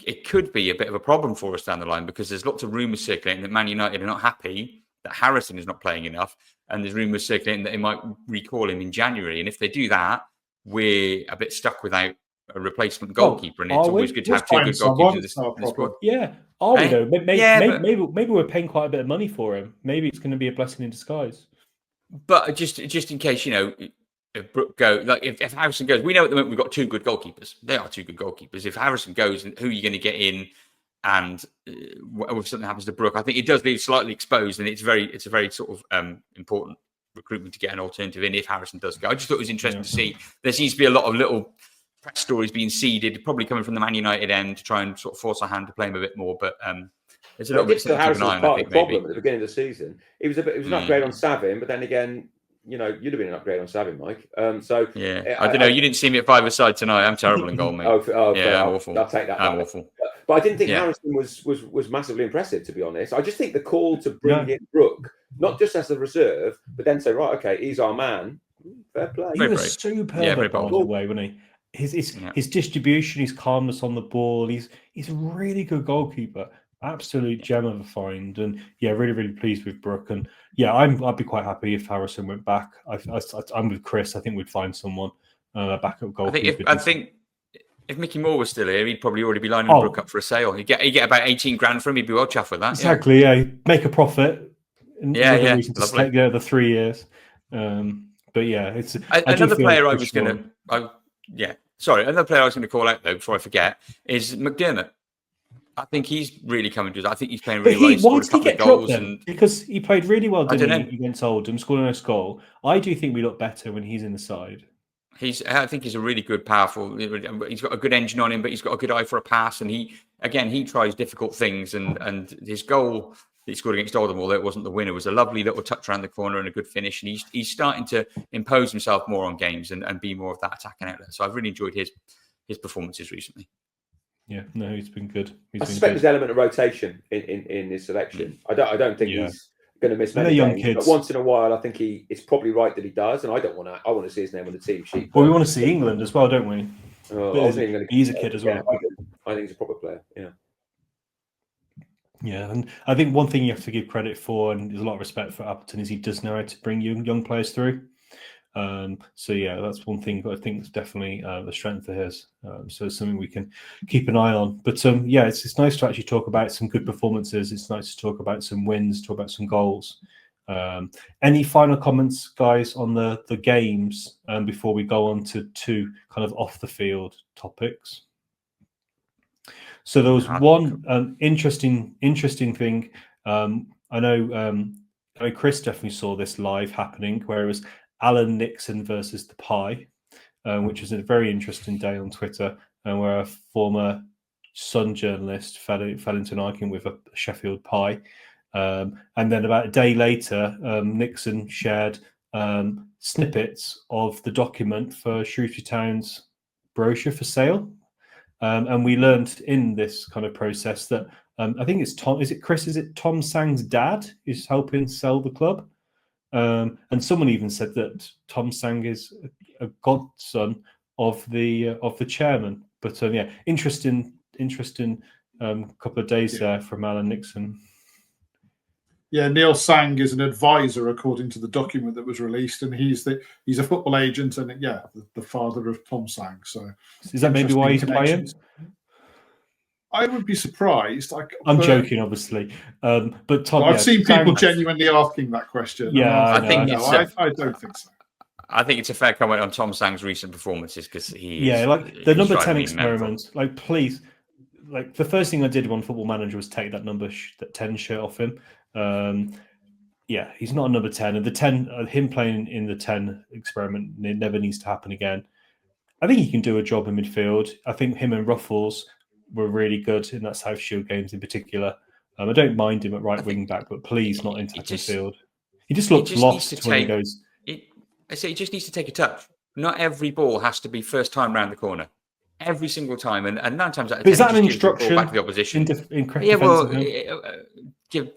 it could be a bit of a problem for us down the line because there's lots of rumours circulating that Man United are not happy that Harrison is not playing enough, and there's rumours circulating that they might recall him in January. And if they do that, we're a bit stuck without a replacement goalkeeper, and it's always good to have 2 good goalkeepers in the squad.
Yeah, though? Maybe we're paying quite a bit of money for him. Maybe it's going to be a blessing in disguise.
But just in case, if Brook if Harrison goes, we know at the moment we've got 2 good goalkeepers. They are 2 good goalkeepers. If Harrison goes, who are you going to get in? And if something happens to Brook, I think it does leave slightly exposed, and it's a very sort of important recruitment to get an alternative in if Harrison does go. I just thought it was interesting to see. There seems to be a lot of little press stories being seeded, probably coming from the Man United end to try and sort of force our hand to play him a bit more. But there's a little bit of
Harrison was part of the problem at the beginning of the season. It was an upgrade on Savin, but then again, you'd have been an upgrade on Savin, Mike. I
don't know. You didn't see me at 5-a-side tonight. I'm terrible in goal, mate.
I'm
awful.
I'll take that.
I'm awful.
But I didn't think Harrison was massively impressive, to be honest. I just think the call to bring in Brook, not just as a reserve, but then say, right, okay, he's our man. Fair play.
He was superb on the way, wasn't he? His distribution, his calmness on the ball. He's a really good goalkeeper. Absolute gem of a find, and really, really pleased with Brook. And I'd be quite happy if Harrison went back. I'm with Chris. I think we'd find someone backup goalkeeper.
I think if Mickey Moore was still here, he'd probably already be lining Brook up for a sale. He'd get about 18 grand for him. He'd be well chuffed with that.
Exactly. Yeah, make a profit.
Lovely.
To stay the 3 years. But it's
another player I was going to. Another player I was going to call out though before I forget is McDermott. I think he's really coming to. I think he's playing really well.
Why did he get dropped then? Because he played really well, didn't he, against Oldham, scored a nice goal. I do think we look better when he's in the side.
I think he's a really good, powerful. He's got a good engine on him, but he's got a good eye for a pass. And he tries difficult things. And his goal that he scored against Oldham, although it wasn't the winner, was a lovely little touch around the corner and a good finish. And he's starting to impose himself more on games and be more of that attacking outlet. So I've really enjoyed his his performances recently.
Yeah, no, he's been good.
I suspect there's an element of rotation in his selection. I don't think he's going to miss many
young
games,
kids.
but once in a while, I think it's probably right that he does, and I want to see his name on the team sheet.
Well, we want to see England as well, don't we? He's a kid as well.
I think he's a proper player. Yeah.
Yeah, and I think one thing you have to give credit for, and there's a lot of respect for Appleton, is he does know how to bring young players through. So yeah, that's one thing that I think is definitely the strength of his. So it's something we can keep an eye on. But yeah, it's nice to actually talk about some good performances. It's nice to talk about some wins, talk about some goals. Any final comments, guys, on the games before we go on to two kind of off the field topics? So there was one interesting thing. I know Chris definitely saw this live happening, where it was Alan Nixon versus the Pie, which was a very interesting day on Twitter, where a former Sun journalist fell into an argument with a Sheffield Pie. And then about a day later, Nixon shared snippets of the document for Shrewsbury Town's brochure for sale. And we learned in this kind of process that I think it's Tom. Is it Chris? Is it Tom Sang's dad who's helping sell the club? And someone even said that Tom Sang is a godson of the chairman. But yeah, interesting couple of days there from Alan Nixon.
Yeah, Neil Sang is an advisor according to the document that was released, and he's a football agent, and the father of Tom Sang. So
is that maybe why he's playing?
I would be surprised.
I'm joking, obviously, but Tom.
I've seen people genuinely asking that question.
Yeah,
I don't think so.
I think it's a fair comment on Tom Sang's recent performances because
the number 10 experiment. Like, please, like the first thing I did on Football Manager was take that that 10 shirt off him. He's not a number 10, and the 10, him playing in the 10 experiment, it never needs to happen again. I think he can do a job in midfield. I think him and Ruffles were really good in that South Shield games in particular. I don't mind him at right wing back, but please not into midfield. He just looks lost when he goes.
I say he just needs to take a touch. Not every ball has to be first time round the corner. Every single time, and 9 times out of 10,
is that an instruction
back to the opposition? Do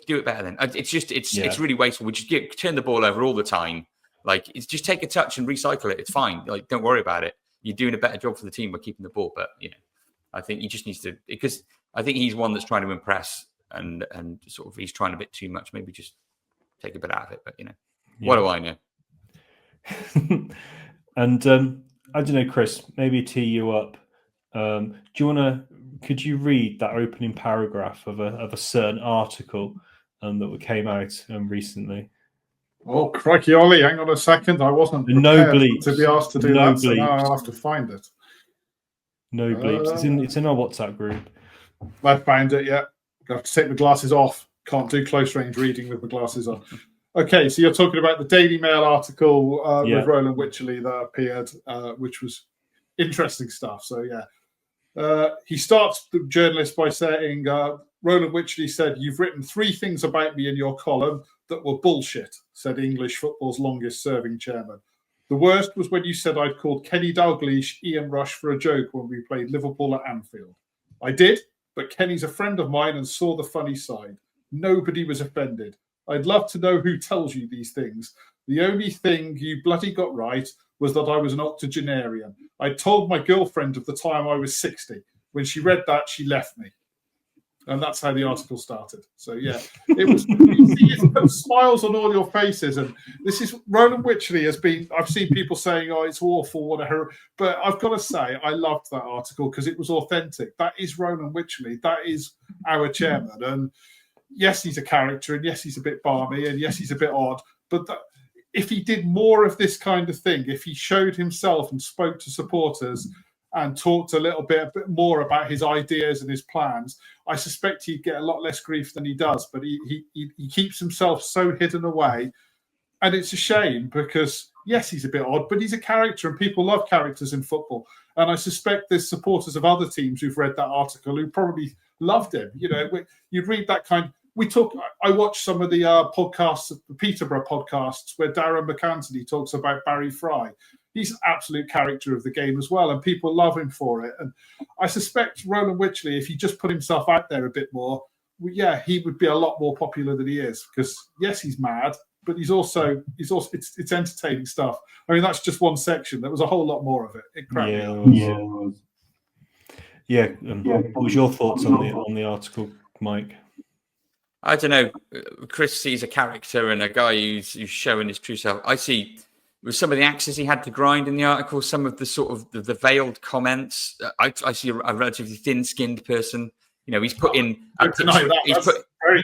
it better then. It's really wasteful. We just turn the ball over all the time. Like, it's just take a touch and recycle it. It's fine. Like, don't worry about it. You're doing a better job for the team by keeping the ball. But I think he just needs to, because I think he's one that's trying to impress and sort of he's trying a bit too much. Maybe just take a bit out of it. But what do I know?
And I don't know, Chris. Maybe tee you up. Do you want to? Could you read that opening paragraph of a certain article that came out recently?
Oh, crikey, Ollie! Hang on a second. I wasn't prepared to be asked to do that. So now I'll have to find it.
No bleeps. It's in our WhatsApp group.
I found it. Yeah, I have to take my glasses off. Can't do close range reading with my glasses on. Okay, so you're talking about the Daily Mail article with Roland Wycherley that appeared, which was interesting stuff. So he starts the journalist by saying, Roland Wycherley said, "You've written 3 things about me in your column that were bullshit," said English football's longest serving chairman. "The worst was when you said I'd called Kenny Dalglish Ian Rush for a joke when we played Liverpool at Anfield. I did, but Kenny's a friend of mine and saw the funny side. Nobody was offended. I'd love to know who tells you these things. The only thing you bloody got right was that I was an octogenarian. I told my girlfriend of the time I was 60. When she read that, she left me." And that's how the article started. So, it was. It put smiles on all your faces. And this is Roland Wycherley has been. I've seen people saying, "Oh, it's awful, whatever." But I've got to say, I loved that article because it was authentic. That is Roland Wycherley. That is our chairman. And yes, he's a character, and yes, he's a bit balmy, and yes, he's a bit odd. But if he did more of this kind of thing, if he showed himself and spoke to supporters and talked a bit more about his ideas and his plans, I suspect he'd get a lot less grief than he does. But he keeps himself so hidden away. And it's a shame because, yes, he's a bit odd, but he's a character and people love characters in football. And I suspect there's supporters of other teams who've read that article who probably loved him. You'd read that kind. I watched some of the podcasts, the Peterborough podcasts, where Darren McAntony talks about Barry Fry. he's an absolute character of the game as well, and people love him for it. And I suspect Roland Wycherley, if he just put himself out there a bit more, he would be a lot more popular than he is. Because yes, he's mad, but he's also it's entertaining stuff. I mean, that's just one section. There was a whole lot more of it. It cracked me up.
What was your thoughts on the article, Mike?
I don't know. Chris sees a character and a guy who's showing his true self. I see with some of the axes he had to grind in the article, some of the sort of the veiled comments. I see a relatively thin-skinned person. He's put in.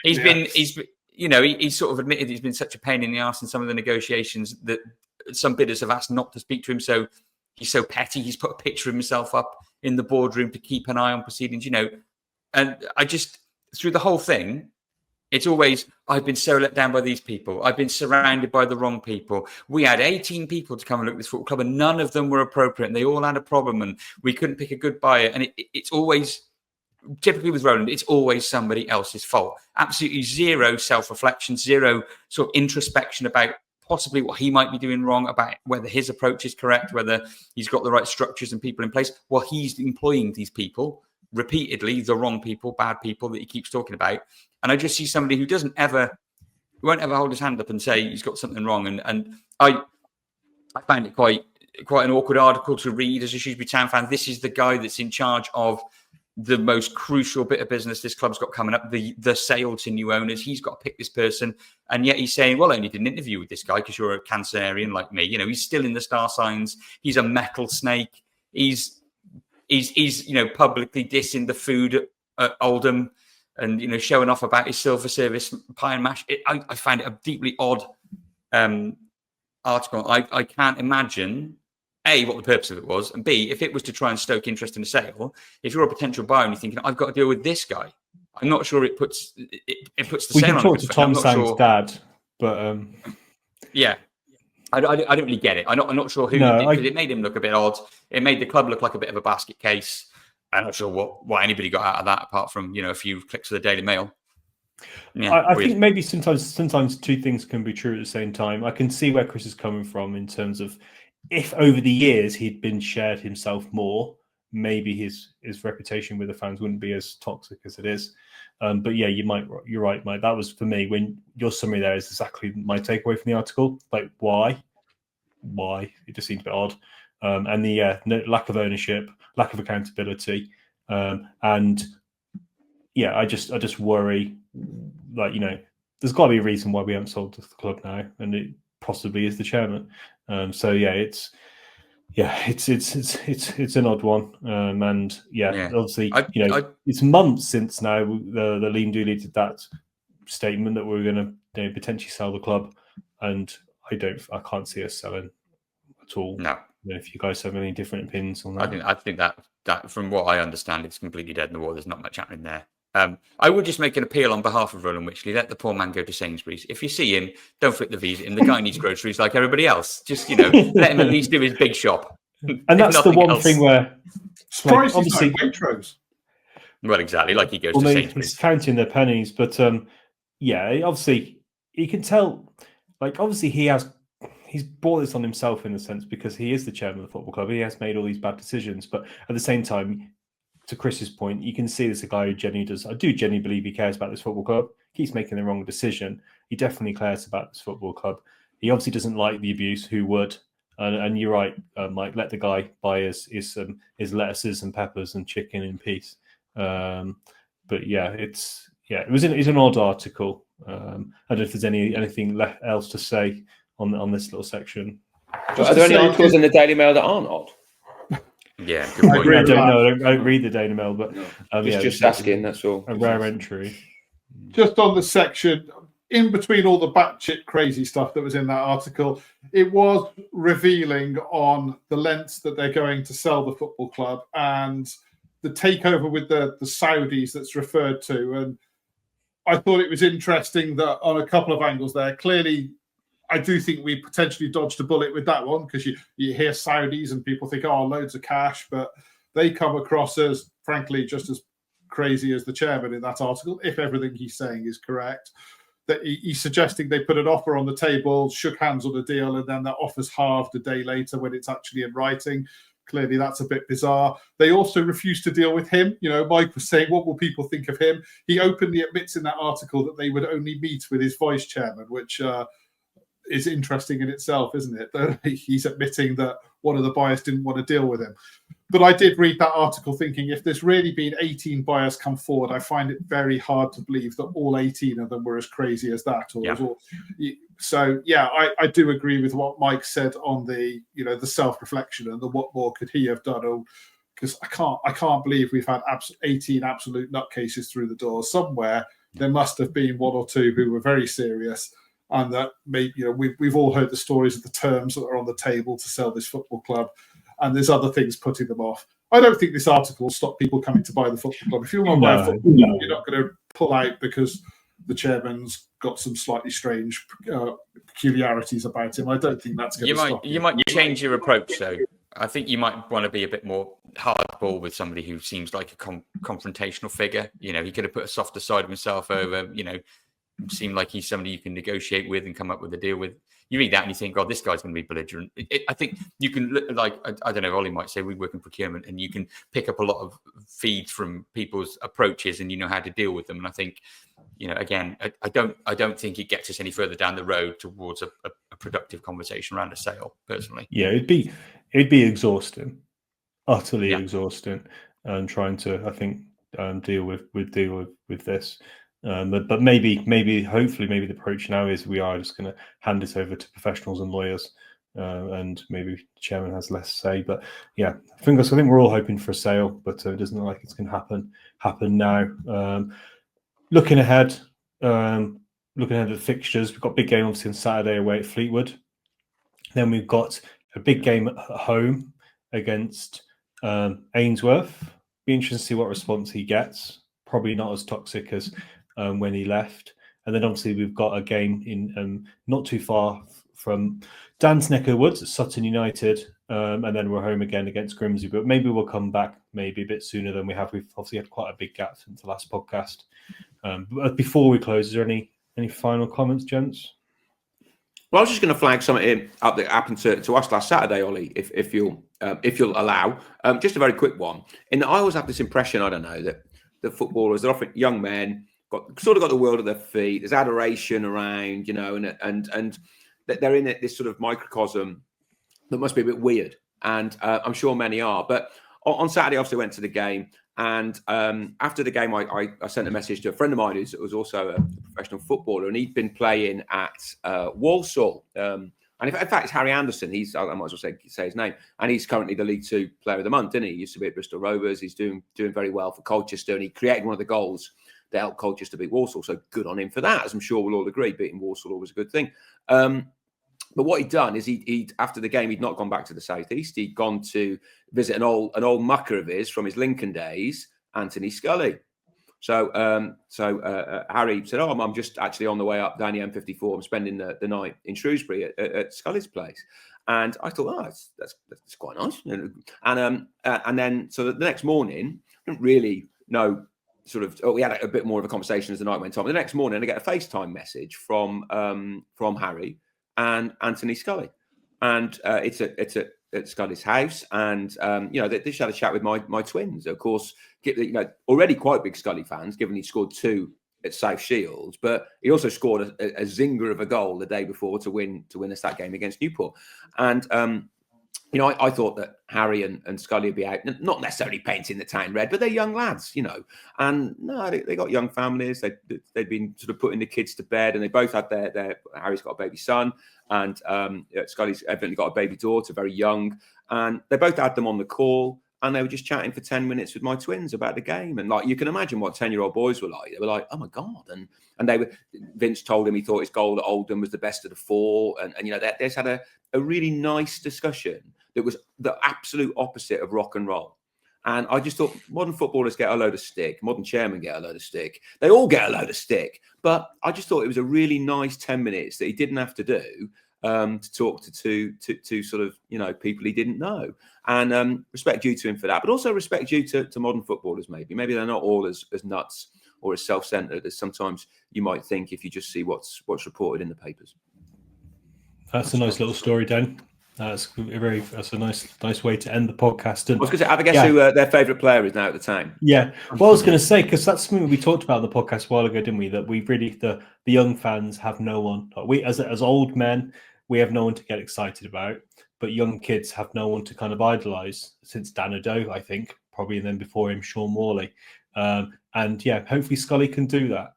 He's sort of admitted he's been such a pain in the arse in some of the negotiations that some bidders have asked not to speak to him. So he's so petty. He's put a picture of himself up in the boardroom to keep an eye on proceedings. And I just through the whole thing. It's always, I've been so let down by these people. I've been surrounded by the wrong people. We had 18 people to come and look at this football club and none of them were appropriate and they all had a problem and we couldn't pick a good buyer. And it's always, typically with Roland, it's always somebody else's fault. Absolutely zero self-reflection, zero sort of introspection about possibly what he might be doing wrong, about whether his approach is correct, whether he's got the right structures and people in place. Well, he's employing these people repeatedly, the wrong people, bad people that he keeps talking about. And I just see somebody who won't ever hold his hand up and say he's got something wrong. And I found it quite an awkward article to read as a Shrewsbury Town fan. This is the guy that's in charge of the most crucial bit of business this club's got coming up, the sale to new owners. He's got to pick this person. And yet he's saying, well, I only did an interview with this guy because you're a Cancerian like me. He's still in the star signs. He's a metal snake. He's publicly dissing the food at Oldham and, showing off about his silver service pie and mash. I find it a deeply odd article. I can't imagine, A, what the purpose of it was, and B, if it was to try and stoke interest in a sale, if you're a potential buyer and you're thinking, I've got to deal with this guy, I'm not sure it puts the sale on.
We can talk to Tom Sang's dad, but...
Yeah. I don't really get it. I'm not sure who did, because it made him look a bit odd. It made the club look like a bit of a basket case. I'm not sure what anybody got out of that apart from a few clicks of the Daily Mail. Yeah,
I think maybe sometimes two things can be true at the same time. I can see where Chris is coming from in terms of if over the years he'd been shared himself more, maybe his reputation with the fans wouldn't be as toxic as it is. But yeah, you're right, Mike. That was for me when your summary there is exactly my takeaway from the article. Like, why? It just seems a bit odd. And the lack of ownership, lack of accountability, and yeah, I just worry. Like, there's got to be a reason why we haven't sold the club now, and it possibly is the chairman. So yeah, it's an odd one, and obviously, it's months since now the Lean Dooley did that statement that we were going to potentially sell the club, and I can't see us selling at all.
No.
If you guys have any different opinions on that,
I think that from what I understand, it's completely dead in the water. There's not much happening there. I would just make an appeal on behalf of Roland Wycherley. Let the poor man go to Sainsbury's. If you see him, don't flick the visa in. The guy needs groceries like everybody else. Just, let him at least do his big shop.
And that's the one thing where
obviously Waitrose.
Well, exactly, like he goes to Sainsbury's.
He's counting their pennies, but obviously you can tell. Like, obviously he's brought this on himself in a sense because he is the chairman of the football club. He has made all these bad decisions, but at the same time, to Chris's point, you can see this a guy who I do genuinely believe he cares about this football club. Keeps making the wrong decision. He definitely cares about this football club. He obviously doesn't like the abuse. Who would? And you're right, Mike. Let the guy buy his lettuces and peppers and chicken in peace. But yeah, it's an odd article. I don't know if there's anything else to say on this little section.
Are there any articles in the Daily Mail that aren't odd?
Yeah,
I don't know. I don't read the Daily Mail, but
just asking. That's all.
A rare entry.
Just on the section in between all the batshit crazy stuff that was in that article, it was revealing on the lengths that they're going to sell the football club and the takeover with the Saudis that's referred to. And I thought it was interesting that on a couple of angles there, clearly, I do think we potentially dodged a bullet with that one because you hear Saudis and people think, loads of cash, but they come across as, frankly, just as crazy as the chairman in that article, if everything he's saying is correct. that he's suggesting they put an offer on the table, shook hands on the deal, and then that offer's halved a day later when it's actually in writing. Clearly, that's a bit bizarre. They also refused to deal with him. Mike was saying, what will people think of him? He openly admits in that article that they would only meet with his vice chairman, which is interesting in itself, isn't it? He's admitting that one of the buyers didn't want to deal with him. But I did read that article thinking, if there's really been 18 buyers come forward, I find it very hard to believe that all 18 of them were as crazy as that. So, yeah, I do agree with what Mike said on the self-reflection and the what more could he have done? Because I can't believe we've had 18 absolute nutcases through the door. Somewhere there must have been one or two who were very serious. And that maybe we've all heard the stories of the terms that are on the table to sell this football club, and there's other things putting them off. I don't think this article will stop people coming to buy the football club. If you want to buy a football club, you're not going to pull out because the chairman's got some slightly strange peculiarities about him. I don't think that's going to stop
you. You might change your approach, though. I think you might want to be a bit more hardball with somebody who seems like a confrontational figure. He could have put a softer side of himself over, seem like he's somebody you can negotiate with and come up with a deal with. You read that and you think, God, this guy's going to be belligerent. I think you can look like, I don't know, Ollie might say we work in procurement, and you can pick up a lot of feeds from people's approaches and you know how to deal with them. And I think, again, I don't think it gets us any further down the road towards a productive conversation around a sale, personally.
Yeah, it'd be exhausting, utterly exhausting, trying to, I think, deal with this. But maybe hopefully the approach now is we are just going to hand it over to professionals and lawyers, and maybe the chairman has less say. But yeah, I think we're all hoping for a sale, but it doesn't look like it's going to happen now. Looking ahead at the fixtures, we've got a big game obviously on Saturday away at Fleetwood. Then we've got a big game at home against Ainsworth. Be interesting to see what response he gets. Probably not as toxic as when he left. And then obviously we've got a game in not too far from Dan's neck of the woods at Sutton United, and then we're home again against Grimsby. But maybe we'll come back maybe a bit sooner than we have. We've obviously had quite a big gap since the last podcast. But before we close, is there any final comments, gents?
Well, I was just going to flag something up that happened to us last Saturday, Ollie, if you'll allow. Just a very quick one. I always have this impression, I don't know, that the footballers, they're often young men, got the world at their feet. There's adoration around, and they're in this sort of microcosm that must be a bit weird. And I'm sure many are. But on Saturday, obviously, I went to the game. And after the game, I sent a message to a friend of mine who was also a professional footballer, and he'd been playing at Walsall. And in fact, it's Harry Anderson. I might as well say his name. And he's currently the League Two Player of the Month, isn't he? He used to be at Bristol Rovers. He's doing very well for Colchester, and he created one of the goals that helped Colchester beat Walsall. So good on him for that, as I'm sure we'll all agree. Beating Walsall always a good thing. But what he'd done is he after the game, he'd not gone back to the southeast. He'd gone to visit an old mucker of his from his Lincoln days, Anthony Scully. So Harry said, "Oh, I'm just actually on the way up down the M54. I'm spending the night in Shrewsbury at Scully's place." And I thought, "Oh, that's quite nice." And then so the next morning, I didn't really know. We had a bit more of a conversation as the night went on. But the next morning, I get a FaceTime message from Harry and Anthony Scully, and it's at Scully's house, and they just had a chat with my twins. Of course, already quite big Scully fans, given he scored 2 at South Shields, but he also scored a zinger of a goal the day before to win us that game against Newport, and. I thought that Harry and Scully would be out, not necessarily painting the town red, but they're young lads, And no, they got young families. They'd been sort of putting the kids to bed, and they both had Harry's got a baby son, and Scully's evidently got a baby daughter, very young, and they both had them on the call, and they were just chatting for 10 minutes with my twins about the game, and like you can imagine what 10-year-old boys were like. They were like, "Oh my god!" And they were. Vince told him he thought his goal at Oldham was the best of the 4, and they just had a really nice discussion. That was the absolute opposite of rock and roll. And I just thought modern footballers get a load of stick. Modern chairmen get a load of stick. They all get a load of stick. But I just thought it was a really nice 10 minutes that he didn't have to do to talk to sort of, people he didn't know. And respect due to him for that. But also respect due to modern footballers, maybe. Maybe they're not all as nuts or as self-centered as sometimes you might think if you just see what's reported in the papers.
That's a nice little story, Dan. That's a nice way to end the podcast. And
I was going to say, have a guess who their favourite player is now at the time.
Yeah, well, I was going to say, because that's something we talked about in the podcast a while ago, didn't we? That we really the young fans have no one. We as old men, we have no one to get excited about, but young kids have no one to kind of idolise since Dan O'Doe, I think, probably, and then before him, Sean Morley. And yeah, hopefully Scully can do that.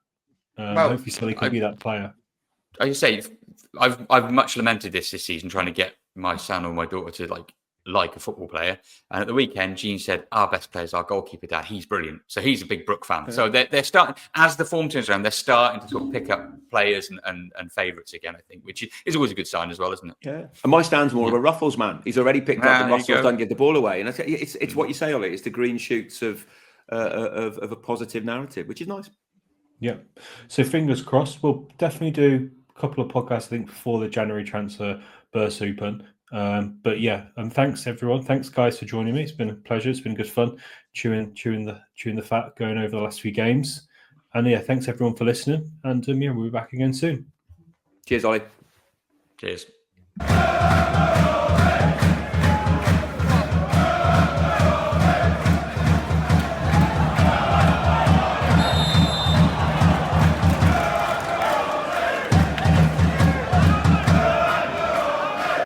Hopefully Scully can be that player.
I just say, I've much lamented this season, trying to get my son or my daughter to like a football player. And at the weekend, Gene said, our best player is our goalkeeper, Dad. He's brilliant. So he's a big Brook fan. So they're starting, as the form turns around, they're starting to sort of pick up players and favourites again, I think, which is always a good sign as well, isn't it?
Yeah. And my Stan's more of a Ruffles man. He's already picked up the Ruffles, don't give the ball away. And it's what you say, Ollie. It's the green shoots of a positive narrative, which is nice.
Yeah. So fingers crossed. We'll definitely do a couple of podcasts, I think, before the January transfer burst open. But yeah, thanks everyone. Thanks guys for joining me. It's been a pleasure. It's been good fun chewing the fat going over the last few games. And yeah, thanks everyone for listening. And we'll be back again soon.
Cheers, Ollie.
Cheers.